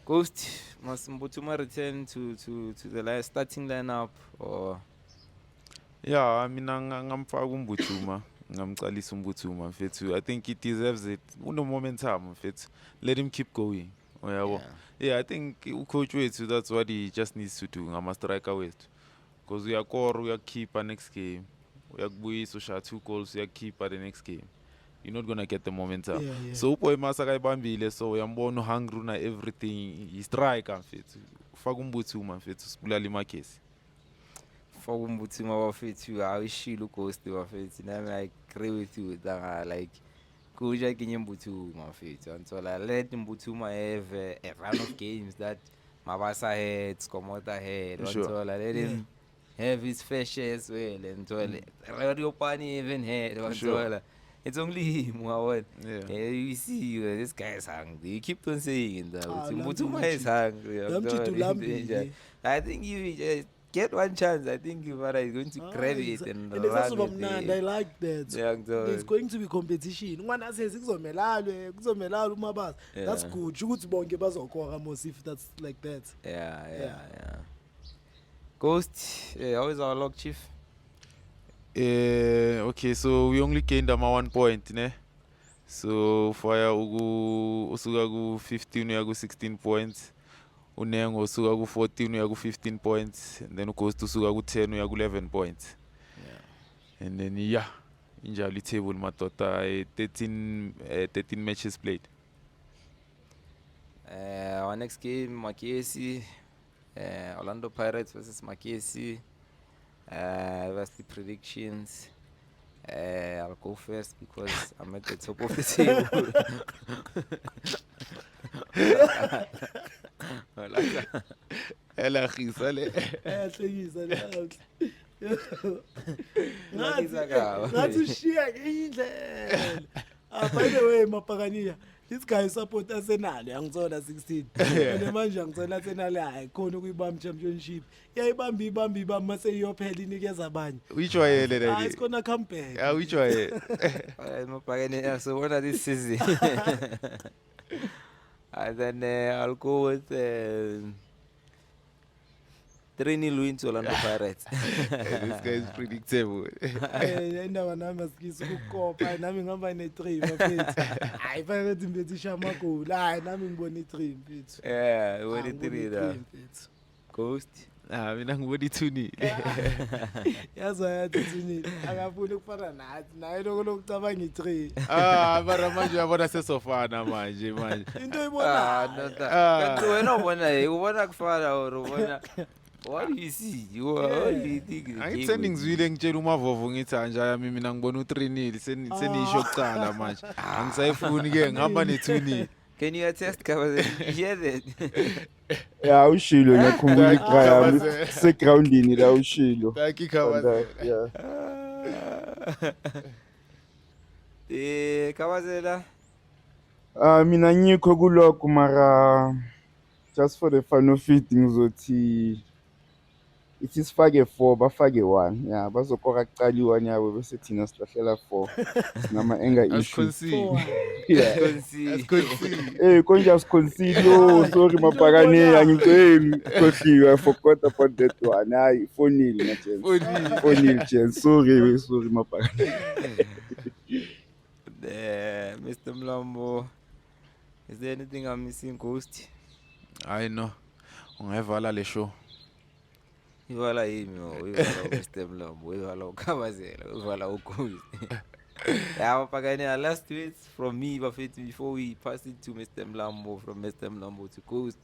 Ghost, must Mbutuma return to the starting lineup or Yeah, mina ngamfaka uMbuthuma, ngamcalisa uMbuthuma mfethu. I think he deserves it. Uno momentum mfethu. Let him keep going. Uyabo. Yeah, I think ucoach wethu that's what he just needs to do ngama striker wethu. Because uyakora uyakeeper next game. Uyakubuyisa ushaya 2 goals uyakeeper the next game. You're not gonna get the momentum. Yeah. So uboy masa kayibambile so uyambona hungry na everything. He striker mfethu. Faka uMbuthuma mfethu sibulala imakesi. for Mbutuma wafethu awishilo Ghost wafethu nami I agree with you that like kuja kinye Mbutuma wafethu until I let Mbutuma have a run of games that Mabasa had, Skomota had, Sure. until I let him have his fair share as well until Radio Pani even had until Sure. it's only him who won. Yeah. You see, this guy is hungry. You keep on saying that. Ah, Mbutuma Lambi is hungry. Lamchitu Lambi. I think if he just get one chance, I think Ivara is going to grab it and it's also run mnandi. with I it. like that. Yeah, There's going to be competition. Umwana says kuzomelala umabasa. That's Yeah. good. Ukuthi bonke bazokora mos if that's like that. Yeah. Ghost, how is our log chief? Okay, so we only gained 1 point, ne? So fire usuka ku 15 uya ku 16 points. Unengo usuka ku 14 uya ku 15 points, and then uGhost usuka ku 10 uya ku 11 points. Yeah. And then yeah, injalo itable madoda 13 matches played. Our next game, Makesi, Orlando Pirates versus Makesi. That's the predictions. I'll go first because I'm at the top of the table. Ela gisale. Hlekisa le. Hlekisa kabi. Ngathi ushiya ngenye indlela. By the way mapakaniya this guy support Arsenal yangithola 16 and manje ngicela Arsenal hayi khona ukuyibamba championship yayibamba mase iyophela inikeza abanye Uyijwayele hayi la it's ke. gonna come back Yeah, uyijwayele. Mapagani, so what are this season? And then I'll go with 3-0 win to Orlando Pirates. This guy is predictable. indaba nami asikisi ukukopa nami ngihamba ne3 bafethu hayi bafethu mfethu ishama goal hayi nami ngibona i3 mfethu Yeah, 23 da. Ghost. Mina ngibona i2-0. yazwa yathi thini akafuni ukufana nathi naye lokucabanga i3 Mara manje uyabona sesofana manje. into ibona Kanti wena ubona kufana or ubona what do you see? What do you think? the game Angithi will be? ngizwile ngitshela uMavovo ngithi anja yami mina ngibona u3-0 senisho ukucala manje. Angisayifuni ke ngihamba ne2-0. Can you attest, Kabazela? You hear that? Ya ushilo ngiyakhumbula igraya Kabazela. segroundini la ushilo. Thank you Kabazela. Yeah. Kabazela? Mina ngikho kulokho mara just for the fun of it ngizothi it is fake 4 bafake 1 yeah bazokora kucala i1 yabo bese thina sihlahlela 4 sinama anger issues yeah konje asiconcede sorry mapakane angiceli khohliwe I forgot about that one hayi 4-0 na chance 4-0 chance sorry mapakane Mr. Mlambo, is there anything I'm missing, Ghost? I know. Ungevala le show. Ivala yimi ivala Mr. Mlambo, ivala uKabazela, ivala uGhost. Yeah, Mapakane, last tweets from me before we pass it to Mr. Mlambo, from Mr. Mlambo to Ghost.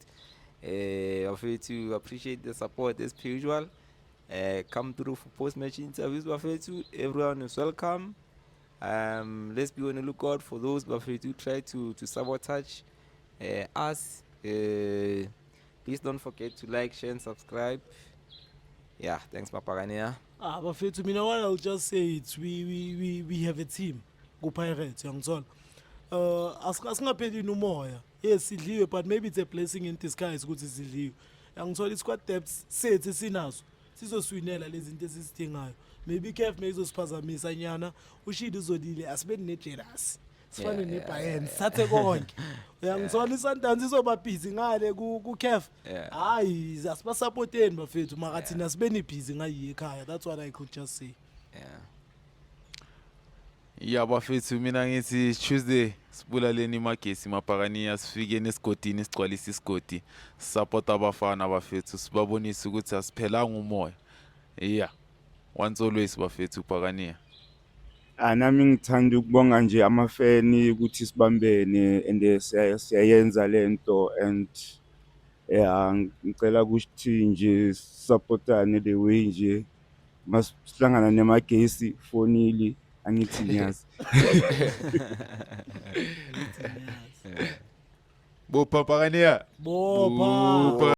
To appreciate the support as per usual. Come through for post-match interviews. Everyone is welcome. Let's be on the lookout for those to try to sabotage us. Please don't forget to like, share, and subscribe. Yeah, thanks Mapagania. Bafethu, mina what I'll just say it's we have a team ku-Pirates yangithola. Asingapheli umoya. Yes, sidliwe, but maybe it's a blessing in disguise ukuthi sidliwe. Yangithola i-squad depth sethu sinazo. Sizoswinela lezi zinto esizidingayo. Maybe Kef mezosiphazamisa nyana, uShidi uzolile asibe ne-jealous. Sifane neBayern, sathe konke. Uyangithola iSundowns izoba busy ngale ku-Kef. Hayi, asibasupporteni bafethu, maka thina sibe ni busy ngayi ekhaya. That's what I could just say. Yeah. Yeah, bafethu mina ngithi Tuesday sibulaleni magesi Mapagania sifike nesigodini sigcwalisa isigodi. Support abafana bafethu sibabonisa ukuthi asiphelanga umoya. Yeah. Once always bafethu Pagania. Nami ngithanda ukubonga nje amafeni ukuthi sibambene and siyayenza lento and ngicela ukuthi nje supportane the way nje masihlangana nemagesi fonili angithi ngiyazi. Bo Pagania. Bopha.